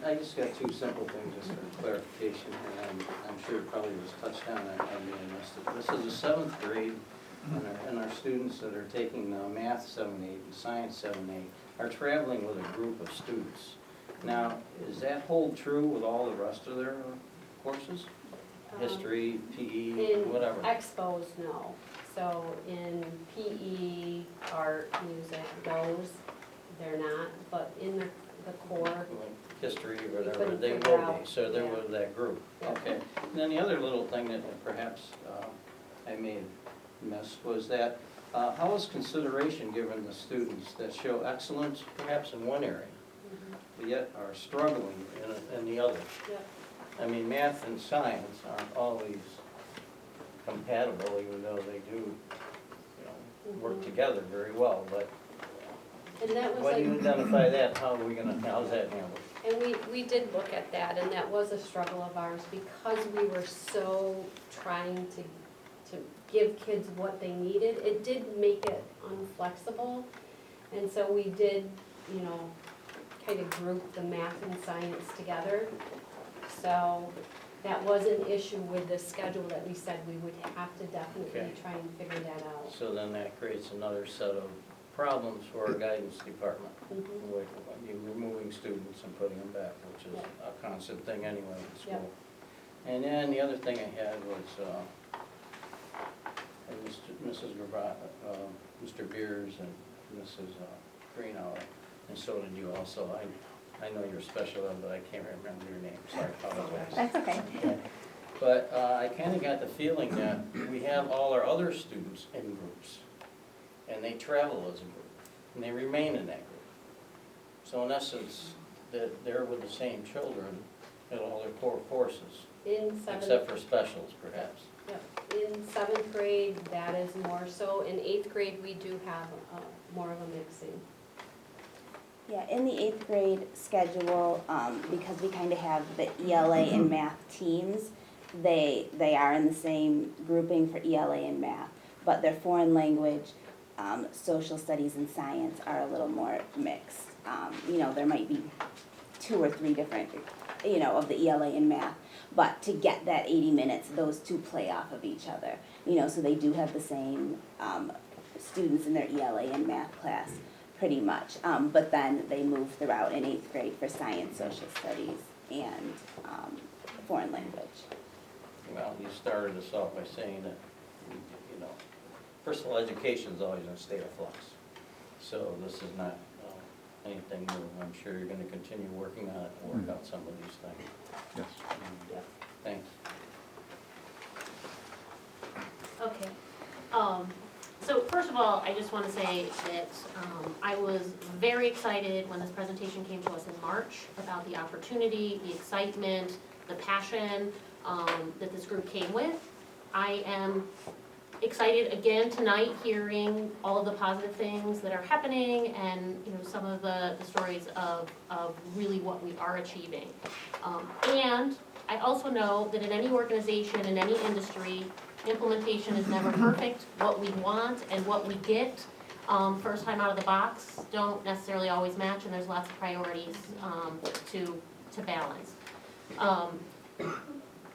I just got two simple things, just for clarification, and I'm sure it probably was touched on, I may have missed it. This is the seventh grade, and our students that are taking math 7-8 and science 7-8 are traveling with a group of students. Now, does that hold true with all the rest of their courses? History, PE, whatever? In expos, no. So in PE, art, music, those, they're not, but in the core. Like history or whatever, couldn't they figure will out, be, so they're yeah. with that group. Yeah. Okay. And then the other little thing that perhaps I may have missed was that, how is consideration given to students that show excellence perhaps in one area, but yet are struggling in the other? Yep. I mean, math and science aren't always compatible, even though they do, you know, work together very well, but And that was when you like, identify that, how's that handled? and we did look at that, and that was a struggle of ours because we were so trying to give kids what they needed. It did make it unflexible, and so we did, you know, kind of group the math and science together. So that was an issue with the schedule that we said we would have to definitely Okay. try and figure that out. So then that creates another set of problems for our guidance department, Mhm. with you removing students and putting them back, which is a constant thing anyway in school. And then the other thing I had was, Mrs. Mr. Beers and Mrs. Greenhour, and so did you also. I know you're special ed, but I can't remember your name, so I apologize. That's okay. But I kind of got the feeling that we have all our other students in groups, and they travel as a group, and they remain in that group. So in essence, that they're with the same children in all their core courses, In seventh, except for specials perhaps. yep, in seventh grade, that is more so. In eighth grade, we do have more of a mixing. Yeah, in the 8th grade schedule, because we kind of have the ELA and math teams, they are in the same grouping for ELA and math, but their foreign language, social studies and science are a little more mixed. You know, there might be 2 or 3 different, you know, of the ELA and math, but to get that 80 minutes, those two play off of each other. You know, so they do have the same students in their ELA and math class, pretty much. But then they move throughout in 8th grade for science, social studies, and foreign language. Well, you started us off by saying that, you know, personal education is always in a state of flux. So this is not anything new. I'm sure you're going to continue working on it and work out some of these things. Yes. Yep. Thanks. Okay. So first of all, I just want to say that I was very excited when this presentation came to us in March about the opportunity, the excitement, the passion that this group came with. I am excited again tonight hearing all of the positive things that are happening and, you know, some of the stories of really what we are achieving. And I also know that in any organization, in any industry, implementation is never perfect. What we want and what we get first time out of the box don't necessarily always match, and there's lots of priorities to balance.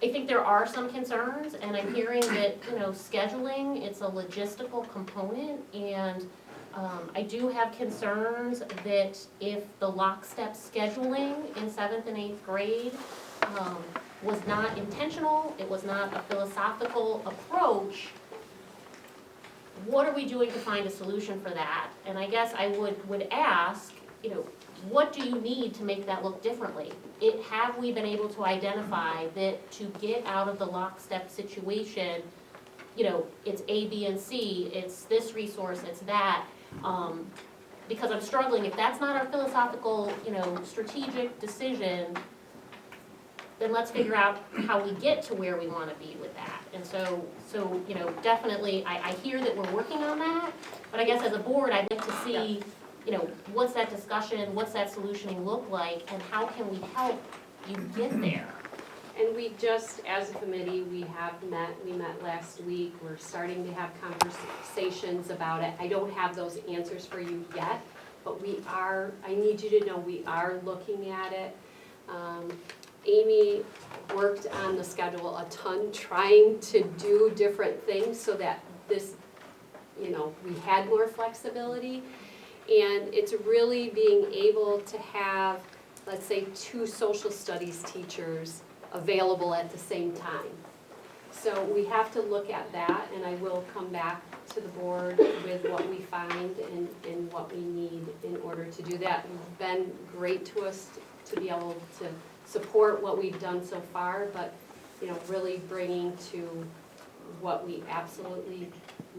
I think there are some concerns, and I'm hearing that, you know, scheduling, it's a logistical component, and I do have concerns that if the lockstep scheduling in 7th and 8th grade was not intentional, it was not a philosophical approach, what are we doing to find a solution for that? And I guess I would ask, what do you need to make that look differently? Have we been able to identify that to get out of the lockstep situation, it's A, B, and C, it's this resource, it's that, because I'm struggling, if that's not our philosophical, strategic decision, then let's figure out how we get to where we want to be with that. And so definitely, I hear that we're working on that, but I guess as a board, I'd like to see, what's that discussion, what's that solutioning look like, and how can we help you get there? And we just, as a committee, we met last week, we're starting to have conversations about it. I don't have those answers for you yet, but I need you to know we are looking at it. Amy worked on the schedule a ton, trying to do different things so that this, we had more flexibility. And it's really being able to have, let's say, 2 social studies teachers available at the same time. So we have to look at that, and I will come back to the board with what we find and what we need in order to do that. It's been great to us to be able to support what we've done so far, but really bringing to what we absolutely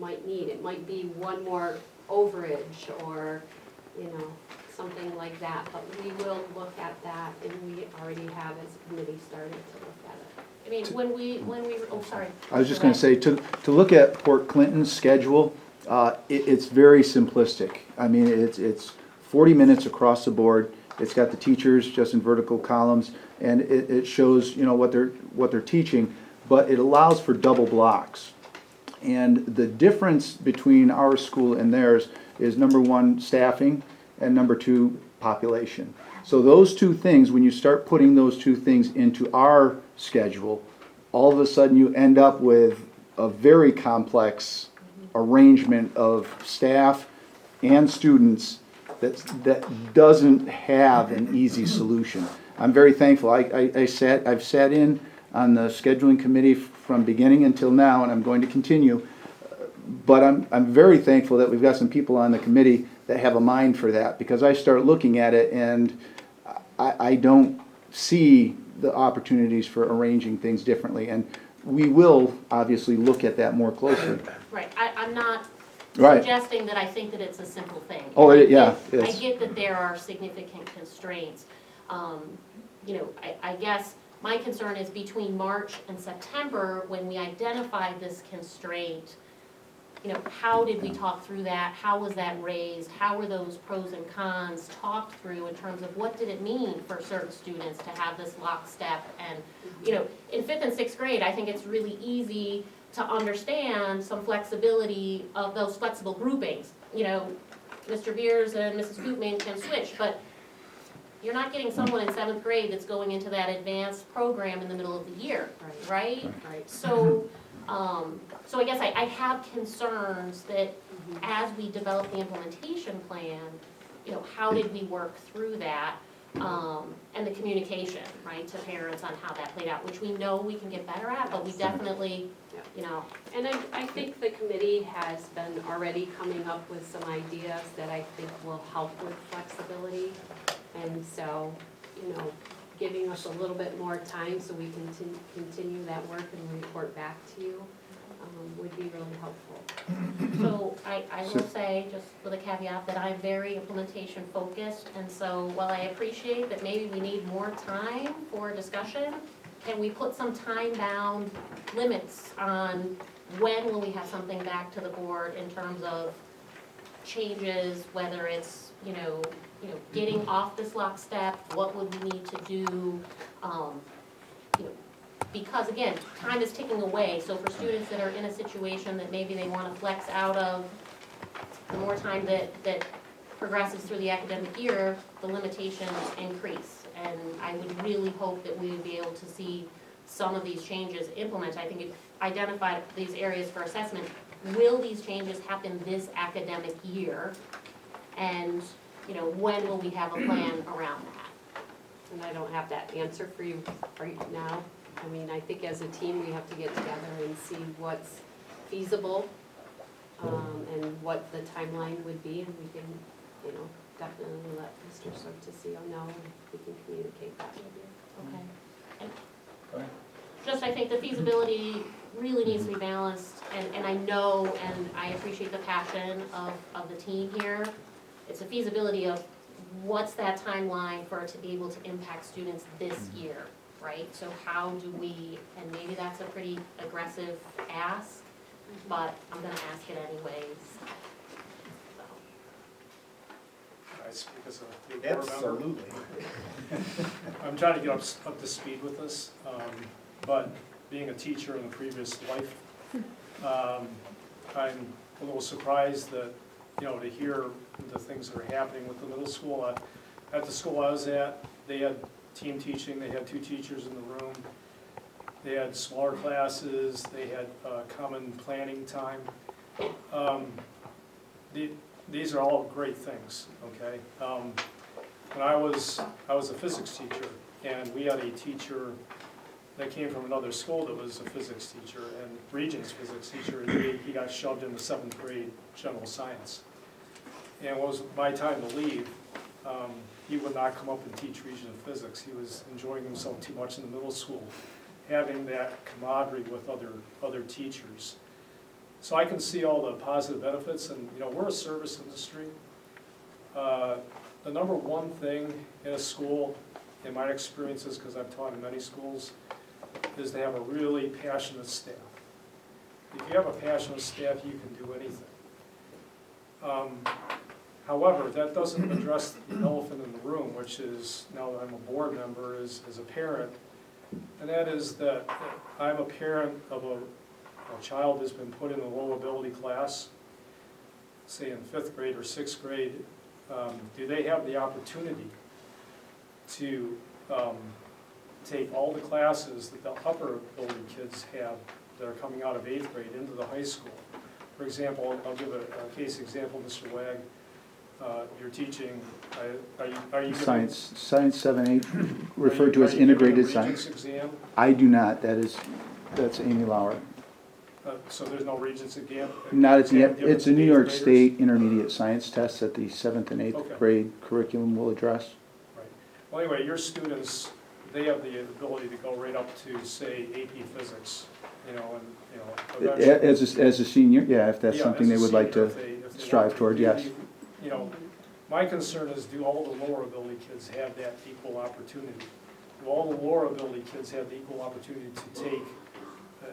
might need. It might be one more overage or something like that, but we will look at that, and we already have as a committee started to look at it. I mean, when we sorry. I was just going to say, to look at Port Clinton's schedule, it's very simplistic. I mean, it's 40 minutes across the board. It's got the teachers just in vertical columns, and it shows what they're teaching, but it allows for double blocks. And the difference between our school and theirs is, number 1, staffing, and number 2, population. So those 2 things, when you start putting those 2 things into our schedule, all of a sudden you end up with a very complex arrangement of staff and students that doesn't have an easy solution. I'm very thankful. I've sat in on the scheduling committee from beginning until now, and I'm going to continue. But I'm very thankful that we've got some people on the committee that have a mind for that, because I start looking at it and I don't see the opportunities for arranging things differently. And we will obviously look at that more closely. Right, I'm not Right. suggesting that I think that it's a simple thing. Oh, I yes. get that there are significant constraints. I guess my concern is between March and September, when we identified this constraint, how did we talk through that? How was that raised? How were those pros and cons talked through in terms of what did it mean for certain students to have this lockstep? And, in 5th and 6th grade, I think it's really easy to understand some flexibility of those flexible groupings. Mr. Beers and Mrs. Koopman can switch, but you're not getting someone in 7th grade that's going into that advanced program in the middle of the year, right? Right. So I guess I have concerns that as we develop the implementation plan, how did we work through that? And the communication, right, to parents on how that played out, which we know we can get better at, but we definitely, And I think the committee has been already coming up with some ideas that I think will help with flexibility. And so, giving us a little bit more time so we can continue that work and report back to you would be really helpful. So I will say, just with a caveat, that I'm very implementation focused, and so while I appreciate that maybe we need more time for discussion, can we put some time-bound limits on when will we have something back to the board in terms of changes, whether it's, getting off this lockstep, what would we need to do, because again, time is ticking away, so for students that are in a situation that maybe they want to flex out of, the more time that progresses through the academic year, the limitations increase. And I would really hope that we would be able to see some of these changes implemented. I think we've identified these areas for assessment. will these changes happen this academic year? And, you know, when will we have a plan around that? And I don't have that answer for you right now. I mean, I think as a team, we have to get together and see what's feasible, and what the timeline would be, and we can, you know, definitely let Mr. Sortesio know, and we can communicate that with you. Okay. Go ahead. Just, I think the feasibility really needs to be balanced, and I know, and I appreciate the passion of the team here. It's a feasibility of what's that timeline for it to be able to impact students this year, right? So how do we, and maybe that's a pretty aggressive ask, but I'm gonna ask it anyways. So. I speak as a new board member. Absolutely. I'm trying to get up to speed with this, but being a teacher in a previous life, I'm a little surprised that, you know, to hear the things that are happening with the middle school. At the school I was at, they had team teaching, they had 2 teachers in the room, they had smaller classes, they had common planning time. These are all great things, okay? When I was a physics teacher, and we had a teacher that came from another school that was a physics teacher, and Regent's physics teacher, and he got shoved into 7th grade general science. And when it was my time to leave, he would not come up and teach Regent physics. He was enjoying himself too much in the middle school, having that camaraderie with other teachers. So I can see all the positive benefits, and you know, we're a service industry. The number one thing in a school, in my experiences, because I've taught in many schools, is to have a really passionate staff. If you have a passionate staff, you can do anything. However, that doesn't address the elephant in the room, which is, now that I'm a board member, is as a parent, and that is that I'm a parent of a child that's been put in a low ability class, say in 5th grade or 6th grade. Do they have the opportunity to take all the classes that the upper ability kids have that are coming out of 8th grade into the high school? For example, I'll give a case example, Mr. Wag. You're teaching, are you Science 7-8, referred to as integrated science. Exam? I do not, that's Amy Lauer. So there's no Regents exam? Not at the, Exam given it's to a New the York 8th graders? State intermediate science test that the 7th and 8th Okay. grade curriculum will address. Right. Well, anyway, your students, they have the ability to go right up to, say, AP Physics, you know, and, you know, eventually. As a senior, yeah, if that's Yeah, something as they a would like senior, to if they strive want toward, to. yes. You know, my concern is, do all the lower ability kids have that equal opportunity? Do all the lower ability kids have the equal opportunity to take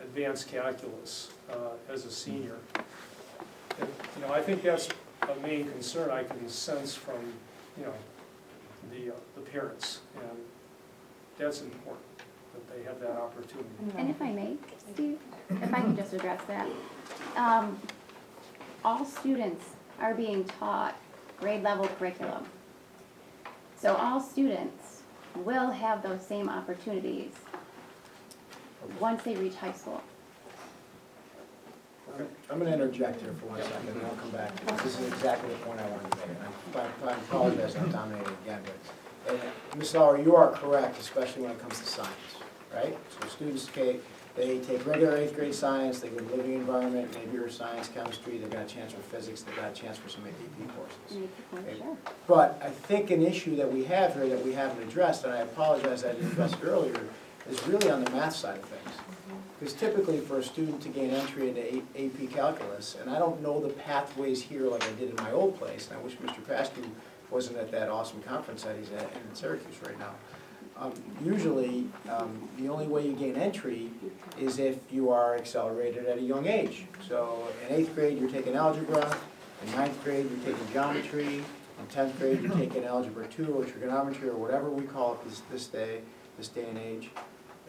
advanced calculus as a senior? And, you know, I think that's a main concern I can sense from, you know, the parents, and that's important, that they have that opportunity. And if I may, Steve, if I could just address that. All students are being taught grade level curriculum. So all students will have those same opportunities once they reach high school. I'm going to interject here for 1 second, and I'll come back. This is exactly the point I wanted to make. And I apologize, I'm dominating again, but Ms. Lauer, you are correct, especially when it comes to science, right? So students, they take regular 8th grade science, they go to living environment, maybe your science, chemistry, they've got a chance for physics, they've got a chance for some AP courses. Okay. Sure. But I think an issue that we have here that we haven't addressed, and I apologize I didn't address it earlier, is really on the math side of things. Because typically for a student to gain entry into AP Calculus, and I don't know the pathways here like I did in my old place, and I wish Mr. Pascu wasn't at that awesome conference that he's at in Syracuse right now. Usually, the only way you gain entry is if you are accelerated at a young age. So in 8th grade, you're taking algebra, in 9th grade, you're taking geometry, in 10th grade, you're taking algebra 2 or trigonometry or whatever we call it this day and age.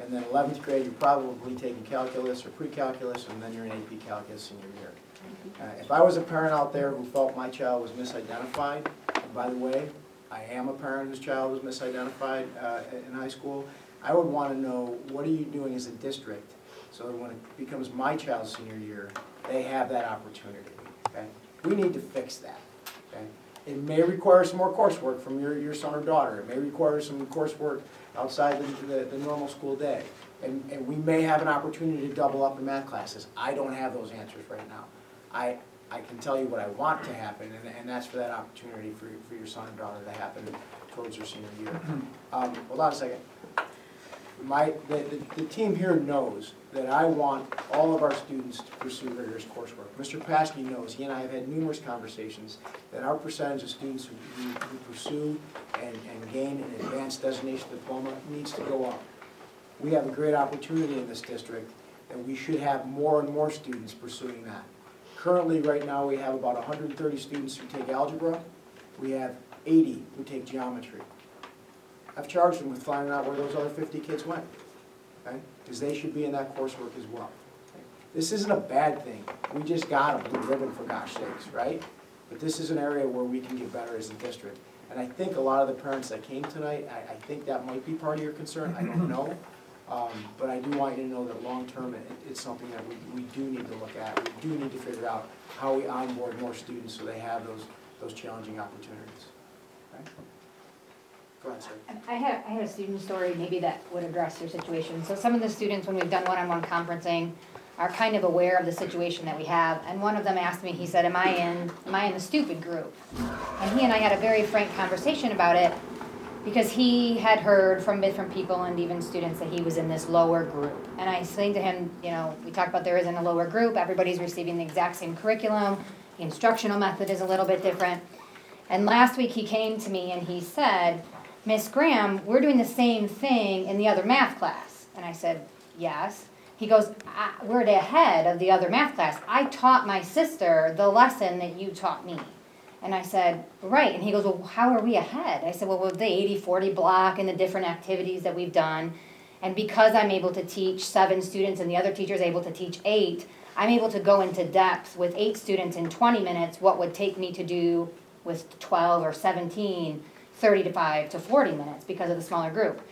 And then 11th grade, you're probably taking calculus or pre-calculus, and then you're in AP Calculus senior year. If I was a parent out there who felt my child was misidentified, and by the way, I am a parent whose child was misidentified in high school, I would want to know, what are you doing as a district so that when it becomes my child's senior year, they have that opportunity, okay? We need to fix that, okay? It may require some more coursework from your son or daughter. It may require some coursework outside the normal school day. And we may have an opportunity to double up in math classes. I don't have those answers right now. I can tell you what I want to happen, and that's for that opportunity for your son and daughter to happen towards their senior year. Hold on a second. The team here knows that I want all of our students to pursue rigorous coursework. Mr. Paskey knows, he and I have had numerous conversations, that our percentage of students who pursue and gain an advanced designation diploma needs to go up. We have a great opportunity in this district, and we should have more and more students pursuing that. Currently, right now, we have about 130 students who take algebra. We have 80 who take geometry. I've charged them with finding out where those other 50 kids went, okay? Because they should be in that coursework as well. Okay? This isn't a bad thing. We just got a blue ribbon, for gosh sakes, right? But this is an area where we can get better as a district. And I think a lot of the parents that came tonight, I think that might be part of your concern. I don't know. But I do want you to know that long-term, it's something that we do need to look at. We do need to figure out how we onboard more students so they have those challenging opportunities. Okay? Go ahead, sir. I had a student story maybe that would address your situation. So some of the students, when we've done one-on-one conferencing, are kind of aware of the situation that we have. And one of them asked me, he said, am I in the stupid group? And he and I had a very frank conversation about it, because he had heard from different people and even students that he was in this lower group. And I explained to him, you know, we talked about there isn't a lower group, everybody's receiving the exact same curriculum, the instructional method is a little bit different. And last week he came to me and he said, Miss Graham, we're doing the same thing in the other math class. And I said, yes. He goes, we're ahead of the other math class. I taught my sister the lesson that you taught me. And I said, right. And he goes, well, how are we ahead? I said, well, with the 80-40 block and the different activities that we've done, and because I'm able to teach 7 students and the other teacher's able to teach 8, I'm able to go into depth with 8 students in 20 minutes, what would take me to do with 12 or 17, 35 to 40 minutes because of the smaller group.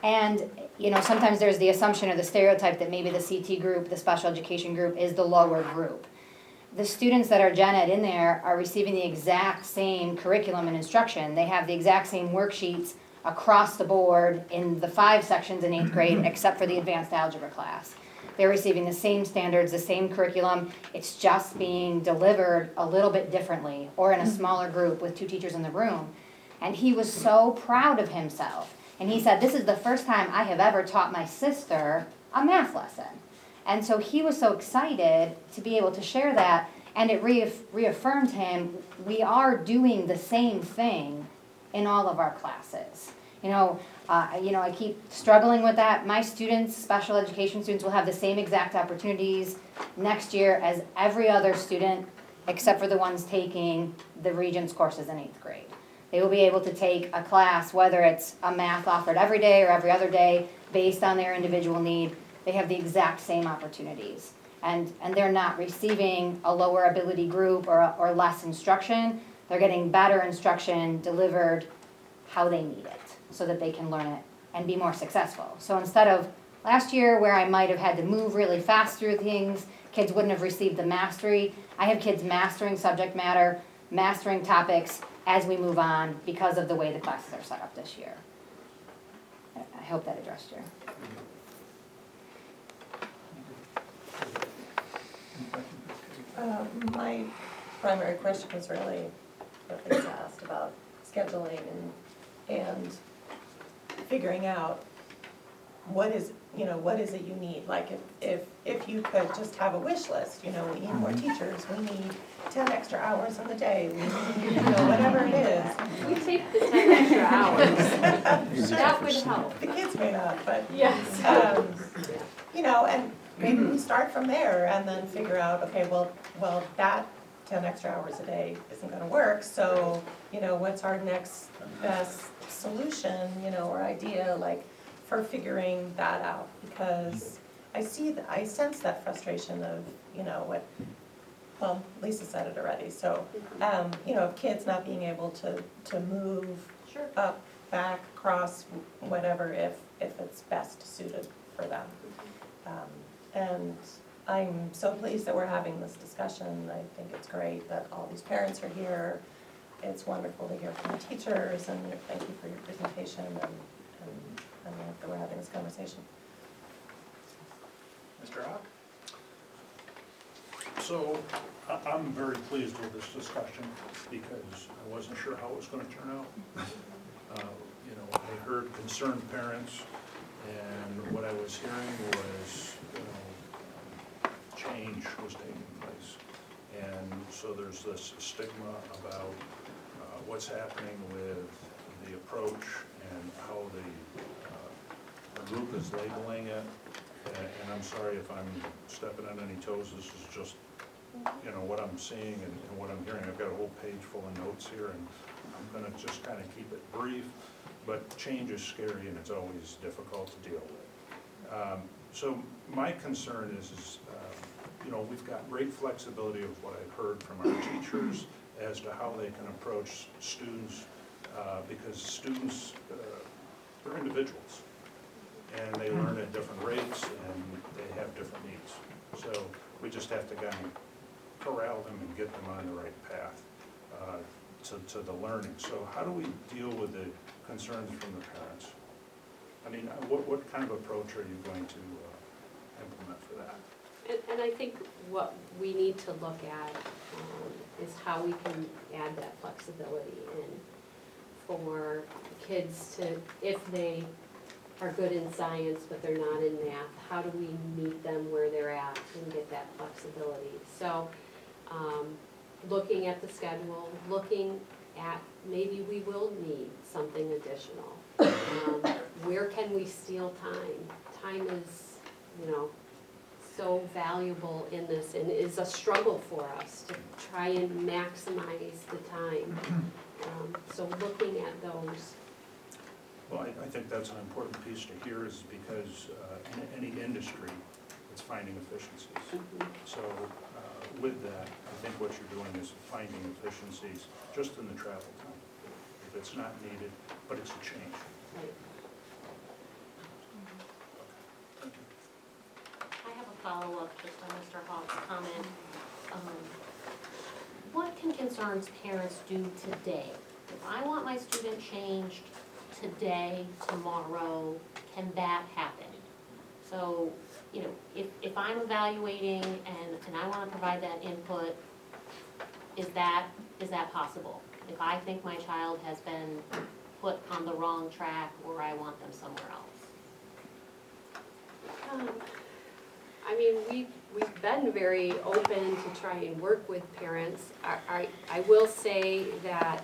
And, you know, sometimes there's the assumption or the stereotype that maybe the CT group, the special education group, is the lower group. The students that are gen ed in there are receiving the exact same curriculum and instruction. They have the exact same worksheets across the board in the 5 sections in 8th grade, except for the advanced algebra class. They're receiving the same standards, the same curriculum. It's just being delivered a little bit differently, or in a smaller group with 2 teachers in the room. And he was so proud of himself. And he said, this is the first time I have ever taught my sister a math lesson. And so he was so excited to be able to share that, and it reaffirmed him, we are doing the same thing in all of our classes. I keep struggling with that. My students, special education students, will have the same exact opportunities next year as every other student, except for the ones taking the Regents courses in 8th grade. They will be able to take a class, whether it's a math offered every day or every other day, based on their individual need. They have the exact same opportunities. And they're not receiving a lower ability group or less instruction. They're getting better instruction delivered how they need it so that they can learn it and be more successful. So instead of last year where I might have had to move really fast through things, kids wouldn't have received the mastery. I have kids mastering subject matter, mastering topics as we move on because of the way the classes are set up this year. I hope that addressed your. My primary question was really what they asked about scheduling and figuring out what is it you need. Like if you could just have a wish list, we need more teachers, we need 10 extra hours in the day, we need, whatever it is. We take the 10 extra hours. That would help. The kids may not, but. Yes. And maybe we start from there and then figure out, okay, well, that 10 extra hours a day isn't gonna work, so, what's our next best solution, or idea, like, for figuring that out? Because I sense that frustration of, Lisa said it already, so, of kids not being able to move up, back, across, whatever, if it's best suited for them. And I'm so pleased that we're having this discussion. I think it's great that all these parents are here. It's wonderful to hear from the teachers, and thank you for your presentation, and I like that we're having this conversation. Mr. Hawk? So I'm very pleased with this discussion because I wasn't sure how it was going to turn out. You know, I heard concerned parents, and what I was hearing was, you know, change was taking place. And so there's this stigma about what's happening with the approach and how the group is labeling it. And I'm sorry if I'm stepping on any toes. This is just, you know, what I'm seeing and what I'm hearing. I've got a whole page full of notes here, and I'm going to just kind of keep it brief. But change is scary, and it's always difficult to deal with. So my concern is you know, we've got great flexibility of what I've heard from our teachers as to how they can approach students, because students, they're individuals, and they learn at different rates, and they have different needs. So we just have to kind of corral them and get them on the right path to the learning. So how do we deal with the concerns from the parents? I mean, what kind of approach are you going to implement for that? And I think what we need to look at is how we can add that flexibility in for kids to, if they are good in science but they're not in math, how do we meet them where they're at and get that flexibility? So looking at the schedule, looking at maybe we will need something additional. Where can we steal time? Time is, you know, so valuable in this, and is a struggle for us to try and maximize the time. So looking at those. Well, I think that's an important piece to hear, is because in any industry, it's finding efficiencies. So with that, I think what you're doing is finding efficiencies just in the travel time. If it's not needed, but it's a change. Right. I have a follow-up just on Mr. Hall's comment. What can concerns parents do today? If I want my student changed today, tomorrow, can that happen? So, you know, if I'm evaluating and I want to provide that input, is that possible? If I think my child has been put on the wrong track, or I want them somewhere else? I mean, we've been very open to try and work with parents. I will say that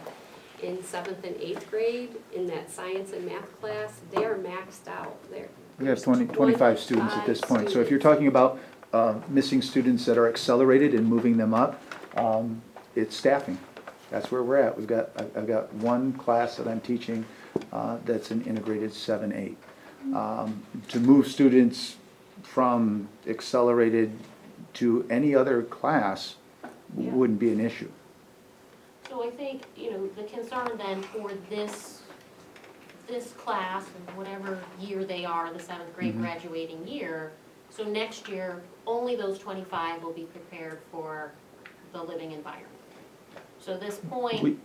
in 7th and 8th grade, in that science and math class, they are maxed out. We have 25 students at this point. So if you're talking about missing students that are accelerated and moving them up, it's staffing. That's where we're at. I've got one class that I'm teaching that's an integrated 7-8. To move students from accelerated to any other class wouldn't be an issue. So I think, you know, the concern then for this class, whatever year they are, the 7th grade graduating year, so next year, only those 25 will be prepared for the living environment. So this point...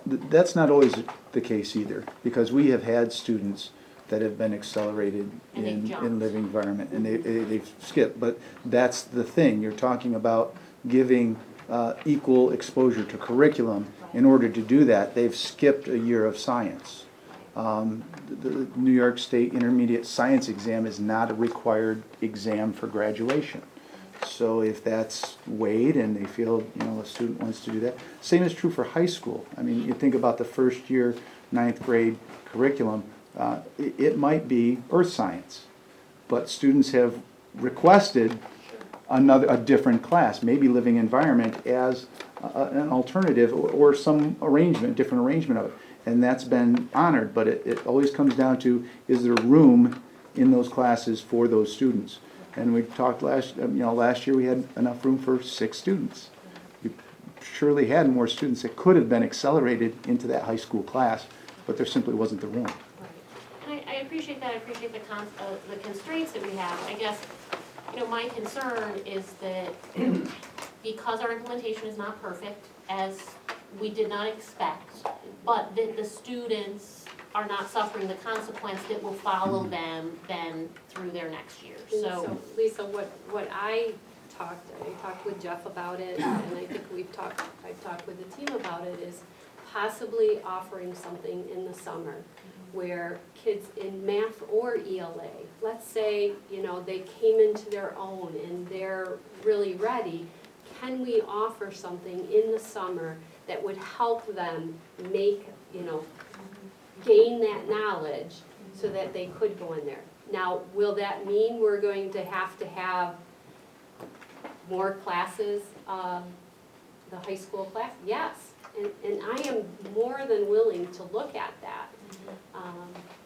That's not always the case either, because we have had students that have been accelerated in living environment, and they've skipped. But that's the thing, you're talking about giving equal exposure to curriculum. In order to do that, they've skipped a year of science. The New York State Intermediate Science Exam is not a required exam for graduation. So if that's weighed and they feel, you know, a student wants to do that. Same is true for high school. I mean, you think about the first year, 9th grade curriculum, it might be earth science, but students have requested a different class, maybe living environment as an alternative or some different arrangement of it. And that's been honored, but it always comes down to, is there room in those classes for those students? And we talked last year we had enough room for 6 students. We surely had more students that could have been accelerated into that high school class, but there simply wasn't the room. Right. And I appreciate that. I appreciate the constraints that we have. I guess my concern is that because our implementation is not perfect, as we did not expect, but that the students are not suffering the consequence that will follow them then through their next year. And So Lisa, what I talked with Jeff about it, and I think I've talked with the team about it, is possibly offering something in the summer where kids in math or ELA, let's say, they came into their own and they're really ready, can we offer something in the summer that would help them make, gain that knowledge so that they could go in there? Now, will that mean we're going to have more classes, the high school class? Yes, and I am more than willing to look at that.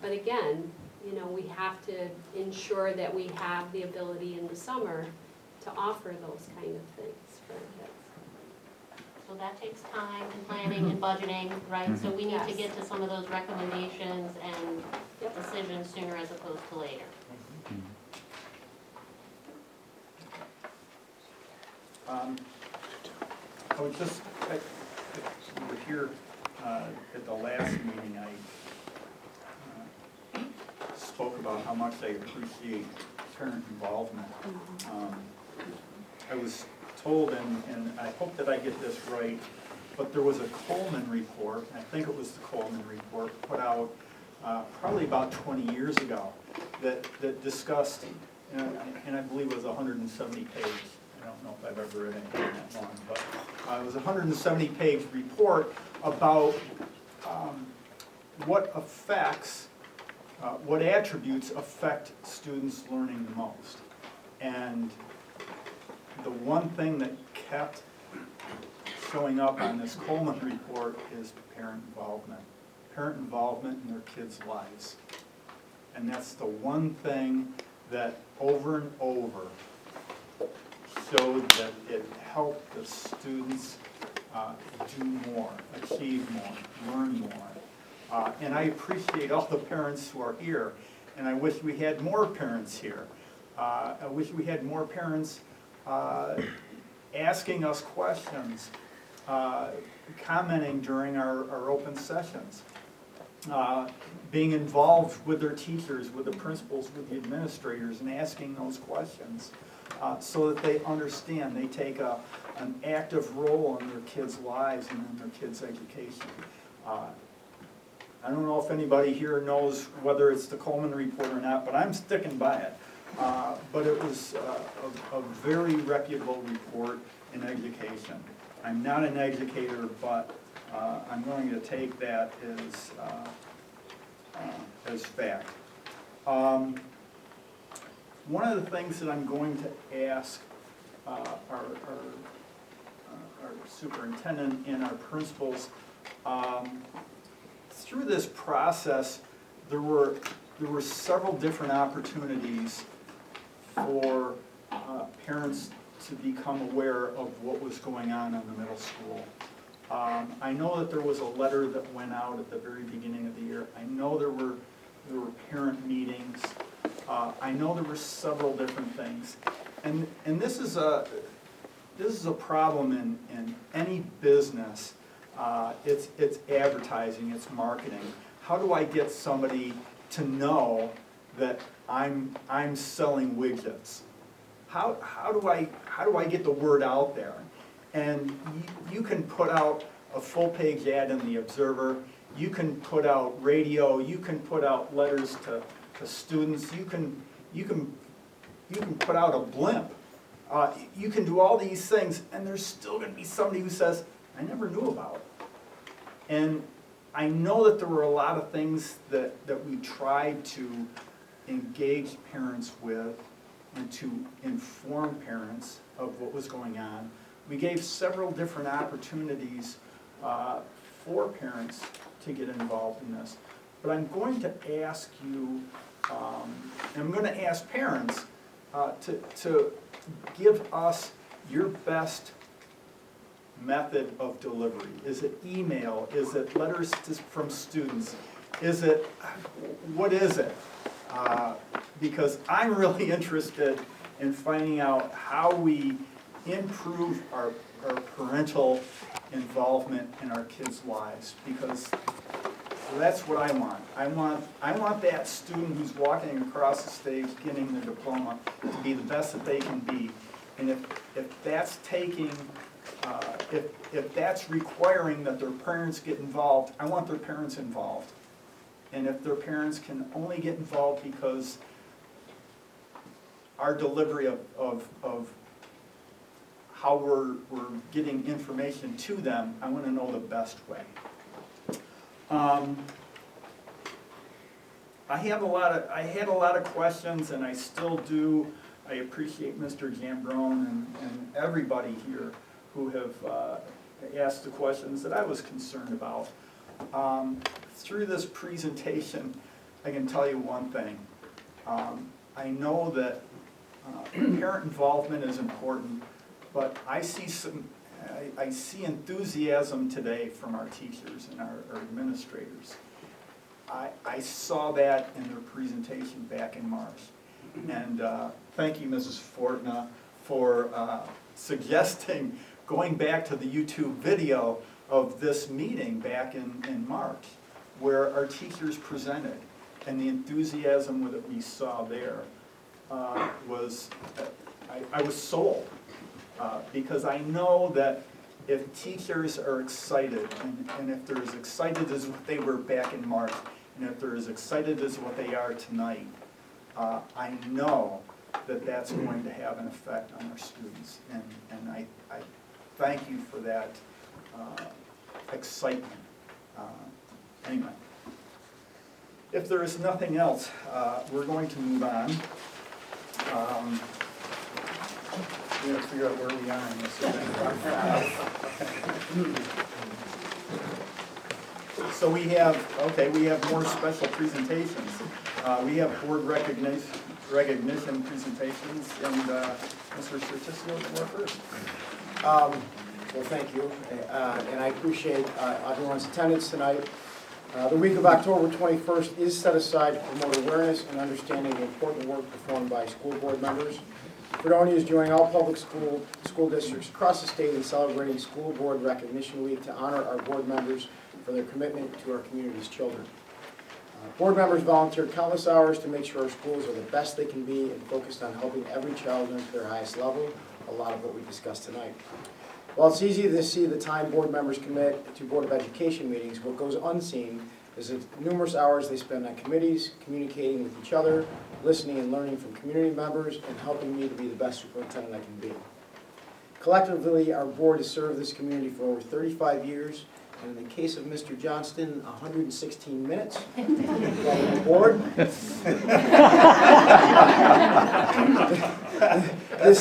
But again, we have to ensure that we have the ability in the summer to offer those kind of things for kids. So that takes time and planning and budgeting, right? So we need to get to some of those recommendations and decisions sooner as opposed to later. I was just, you were here at the last meeting, I spoke about how much I appreciate parent involvement. I was told, and I hope that I get this right, but there was a Coleman report, I think it was the Coleman report, put out probably about 20 years ago that discussed, and I believe it was 170 pages. I don't know if I've ever read anything that long, but it was a 170-page report about what attributes affect students learning the most. And the one thing that kept showing up on this Coleman report is parent involvement in their kids' lives. And that's the one thing that over and over showed that it helped the students do more, achieve more, learn more. And I appreciate all the parents who are here, and I wish we had more parents here. I wish we had more parents asking us questions, commenting during our open sessions, being involved with their teachers, with the principals, with the administrators, and asking those questions so that they understand, they take an active role in their kids' lives and in their kids' education. I don't know if anybody here knows whether it's the Coleman report or not, but I'm sticking by it. But it was a very reputable report in education. I'm not an educator, but I'm going to take that as fact. One of the things that I'm going to ask our superintendent and our principals, through this process, there were several different opportunities for parents to become aware of what was going on in the middle school. I know that there was a letter that went out at the very beginning of the year. I know there were parent meetings. I know there were several different things. And this is a problem in any business. It's advertising, it's marketing. How do I get somebody to know that I'm selling widgets? How do I get the word out there? And you can put out a full-page ad in the Observer. You can put out radio. You can put out letters to students. You can put out a blimp. You can do all these things, and there's still going to be somebody who says, "I never knew about it." And I know that there were a lot of things that we tried to engage parents with and to inform parents of what was going on. We gave several different opportunities for parents to get involved in this. But I'm going to ask you, and I'm going to ask parents to give us your best method of delivery. Is it email? Is it letters from students? What is it? Because I'm really interested and finding out how we improve our parental involvement in our kids' lives, because that's what I want. I want that student who's walking across the stage getting their diploma to be the best that they can be. And if that's taking, if that's requiring that their parents get involved, I want their parents involved. And if their parents can only get involved because our delivery of how we're getting information to them, I want to know the best way. I had a lot of questions, and I still do. I appreciate Mr. Gambrone and everybody here who have asked the questions that I was concerned about. Through this presentation, I can tell you one thing. I know that parent involvement is important, but I see enthusiasm today from our teachers and our administrators. I saw that in their presentation back in March. And thank you, Mrs. Fortna, for suggesting going back to the YouTube video of this meeting back in March, where our teachers presented, and the enthusiasm that we saw there was, I was sold. Because I know that if teachers are excited, and if they're as excited as what they were back in March, and if they're as excited as what they are tonight, I know that that's going to have an effect on our students. And I thank you for that excitement. Anyway, if there is nothing else, we're going to move on. We have to figure out where we are in this thing. So we have more special presentations. We have board recognition presentations, and Mr. Certisio, we're first. Well, thank you, and I appreciate everyone's attendance tonight. The week of October 21st is set aside to promote awareness and understanding the important work performed by school board members. Fredonia is joining all public school districts across the state in celebrating School Board Recognition Week to honor our board members for their commitment to our community's children. Board members volunteered countless hours to make sure our schools are the best they can be and focused on helping every child learn to their highest level, a lot of what we discussed tonight. While it's easy to see the time board members commit to Board of Education meetings, what goes unseen is the numerous hours they spend on committees, communicating with each other, listening and learning from community members, and helping me to be the best superintendent I can be. Collectively, our board has served this community for over 35 years, and in the case of Mr. Johnston, 116 minutes. Welcome aboard. That's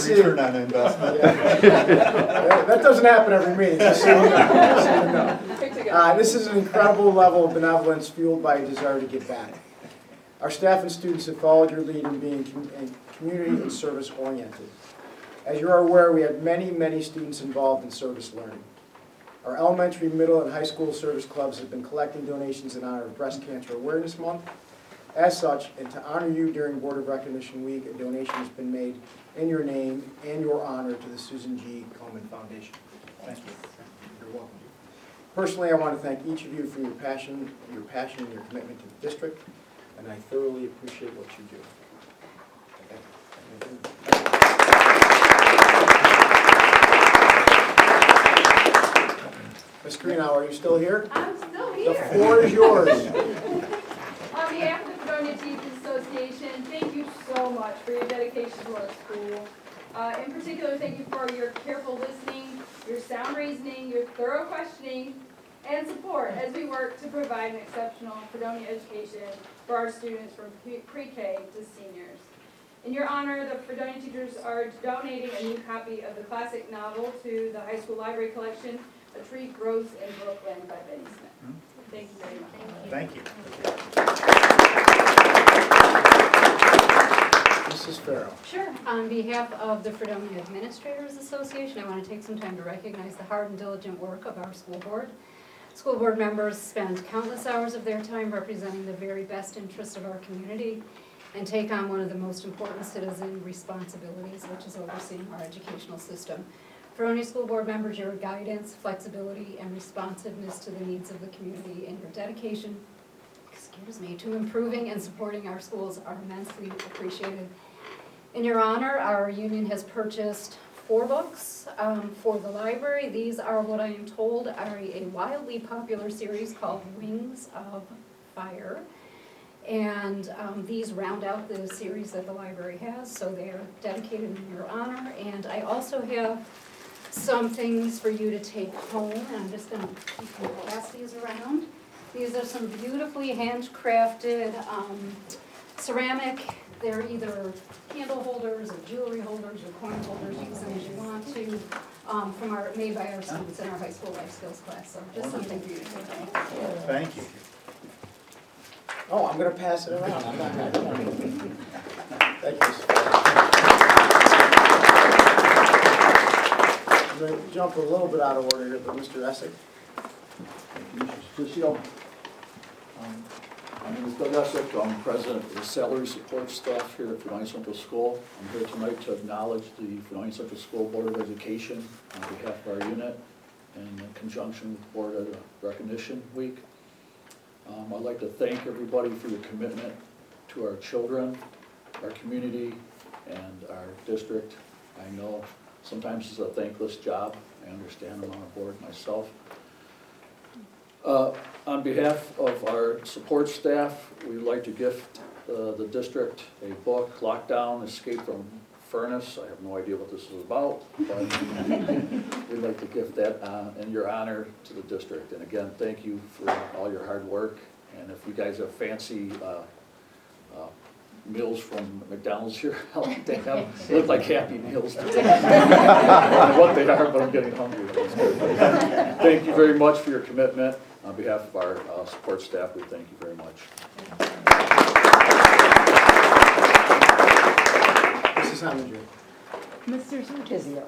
return on investment. That doesn't happen every meeting, just so you know. This is an incredible level of benevolence fueled by a desire to give back. Our staff and students have followed your lead in being community and service oriented. As you are aware, we have many students involved in service learning. Our elementary, middle, and high school service clubs have been collecting donations in honor of Breast Cancer Awareness Month. As such, and to honor you during Board of Recognition Week, a donation has been made in your name and your honor to the Susan G. Komen Foundation. Thank you. You're welcome. Personally, I want to thank each of you for your passion and your commitment to the district, and I thoroughly appreciate what you do. Ms. Greenow, are you still here? I'm still here. The floor is yours. On behalf of the Fredonia Teachers Association, thank you so much for your dedication to our school. In particular, thank you for your careful listening, your sound reasoning, your thorough questioning, and support as we work to provide an exceptional Fredonia education for our students from pre-K to seniors. In your honor, the Fredonia teachers are donating a new copy of the classic novel to the high school library collection, A Tree Grows in Brooklyn by Betty Smith. Thank you very much. Thank you. Mrs. Farrell. Sure. On behalf of the Fredonia Administrators Association, I want to take some time to recognize the hard and diligent work of our school board. School board members spend countless hours of their time representing the very best interests of our community, and take on one of the most important citizen responsibilities, which is overseeing our educational system. Fredonia School Board members, your guidance, flexibility, and responsiveness to the needs of the community and your dedication, to improving and supporting our schools are immensely appreciated. In your honor, our union has purchased 4 books for the library. These are what I am told are a wildly popular series called Wings of Fire. And these round out the series that the library has, so they are dedicated in your honor. And I also have some things for you to take home, and I'm just gonna pass these around. These are some beautifully handcrafted ceramic. They're either candle holders or jewelry holders or coin holders, use them as you want to, made by our students in our high school life skills class. So just something for you to take home. Thank you. Oh, I'm gonna pass it around. I'm not gonna. Thank you. I'm gonna jump a little bit out of order here, but Mr. Essick. My name is Doug Essick. I'm president of the salary support staff here at Fredonia Central School. I'm here tonight to acknowledge the Fredonia Central School Board of Education on behalf of our unit in conjunction with Board of Recognition Week. I'd like to thank everybody for your commitment to our children, our community, and our district. I know sometimes it's a thankless job. I understand. I'm on a board myself. On behalf of our support staff, we'd like to gift the district a book, Lockdown, Escape from Furnace. I have no idea what this is about, but we'd like to gift that in your honor to the district. And again, thank you for all your hard work. And if you guys have fancy meals from McDonald's here, I like to have. They look like Happy Meals. I don't know what they are, but I'm getting hungry. Thank you very much for your commitment. On behalf of our support staff, we thank you very much. Mrs. Heminger. Mr. Sortizio.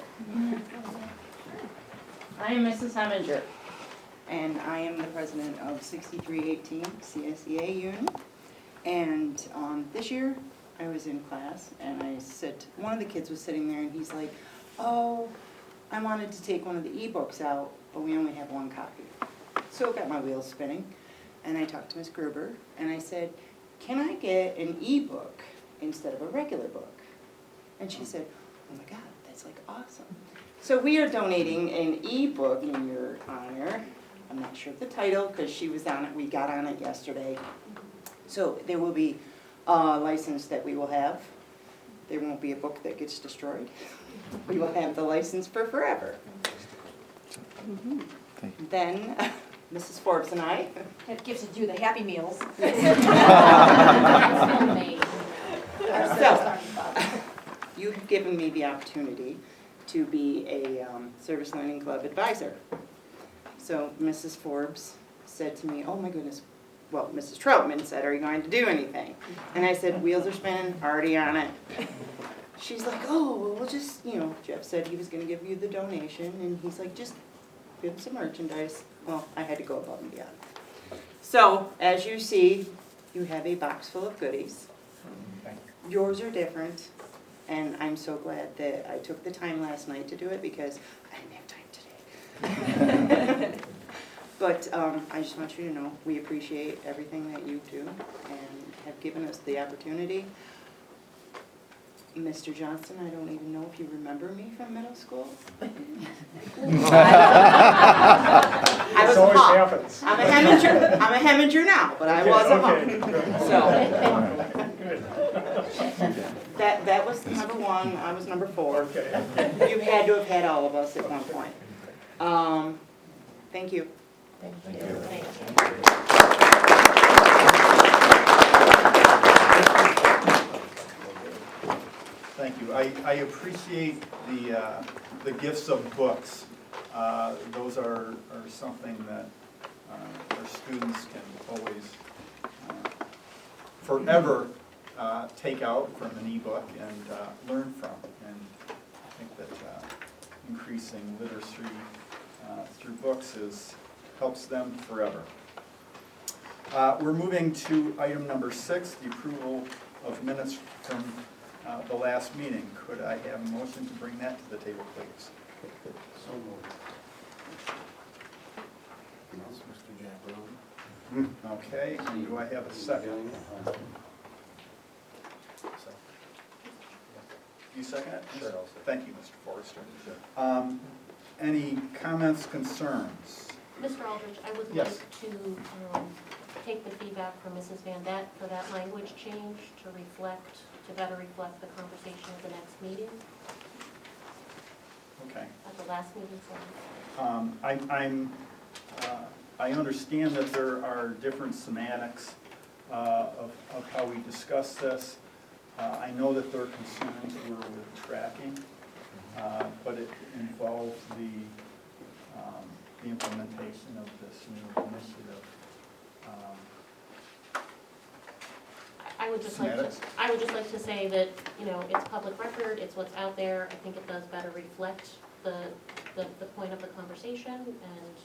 I am Mrs. Heminger, and I am the president of 6318 CSEA unit. And this year, I was in class, and one of the kids was sitting there, and he's like, oh, I wanted to take one of the ebooks out, but we only have 1 copy. So it got my wheels spinning, and I talked to Ms. Gruber, and I said, can I get an ebook instead of a regular book? And she said, oh my God, that's like awesome. So we are donating an ebook in your honor. I'm not sure of the title, because she was on it, we got on it yesterday. So there will be a license that we will have. There won't be a book that gets destroyed. We will have the license for forever. Then, Mrs. Forbes and I Have gifts to do the Happy Meals. So, you have given me the opportunity to be a Service Learning Club advisor. So Mrs. Forbes said to me, oh my goodness, well, Mrs. Troutman said, are you going to do anything? And I said, wheels are spinning, already on it. She's like, oh, well, we'll just, Jeff said he was going to give you the donation, and he's like, just give some merchandise. Well, I had to go above and beyond. So, as you see, you have a box full of goodies. Yours are different, and I'm so glad that I took the time last night to do it because I didn't have time today. But I just want you to know we appreciate everything that you do and have given us the opportunity. Mr. Johnson, I don't even know if you remember me from middle school. I was a hawk. Happens. I'm a Heminger now, but I was a hawk. So that was number 1. I was number 4. You had to have had all of us at one point. Thank you. Thank you. Thank you. I appreciate the gifts of books. Those are something that our students can always forever take out from an ebook and learn from. And I think that increasing literacy through books helps them forever. We're moving to item number 6, the approval of minutes from the last meeting. Could I have a motion to bring that to the table, please? So moved. Okay, and do I have a second? You second it? Sure, I'll second. Thank you, Mr. Forrester. Any comments, concerns? Mr. Aldridge, I would Yes. like to take the feedback from Mrs. Van Dett for that language change to reflect, to better reflect the conversation at the next meeting, Okay. at the last meeting, sorry. I understand that there are different semantics of how we discuss this. I know that their concerns were with tracking, but it involves the implementation of this new initiative. Semantics? I would just like to say that, you know, it's public record, it's what's out there. I think it does better reflect the point of the conversation, and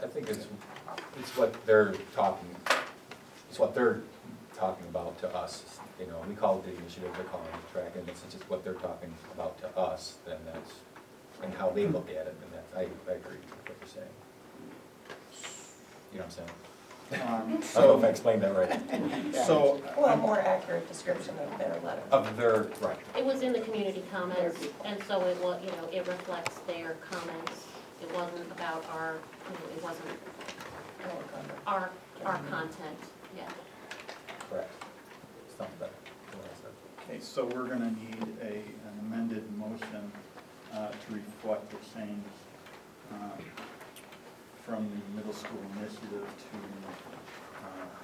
I think it's what they're talking, it's what they're talking about to us. You know, we call it the initiative, they're calling it tracking, it's just what they're talking about to us, then that's, and how they look at it, and that's, I agree with what you're saying. You know what I'm saying? I don't know if I explained that right. So, Well, a more accurate description of their letter. Of their, right. it was in the community comments, and so it was, you know, it reflects their comments. It wasn't about our, you know, it wasn't our content, yeah. Correct. Sounds better. than what I said. okay, so we're gonna need an amended motion to reflect the change from the middle school initiative to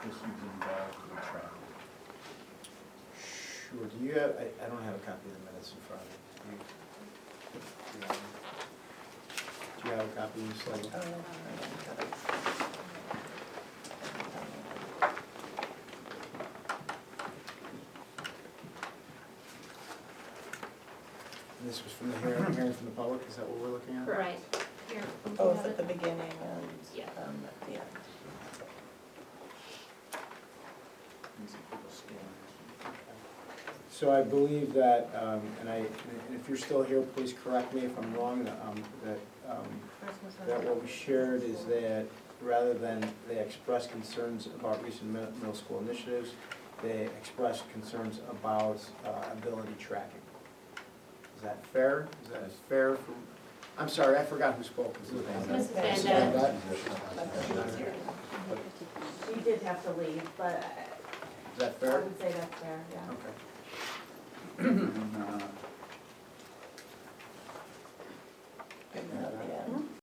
issues involved with tracking. Sure, do you have, I don't have a copy of the minutes in front of me. Do you have a copy of this letter? And this was from the hearing from the public, is that what we're looking at? Right. Here, Both at the beginning and Yeah. at the end. So I believe that, and if you're still here, please correct me if I'm wrong, that what we shared is that rather than they express concerns about recent middle school initiatives, they express concerns about ability tracking. Is that fair? Is that fair from, I'm sorry, I forgot who spoke. Mrs. Van Dett. We did have to leave, but Is that I fair? would say that's fair, yeah. Okay.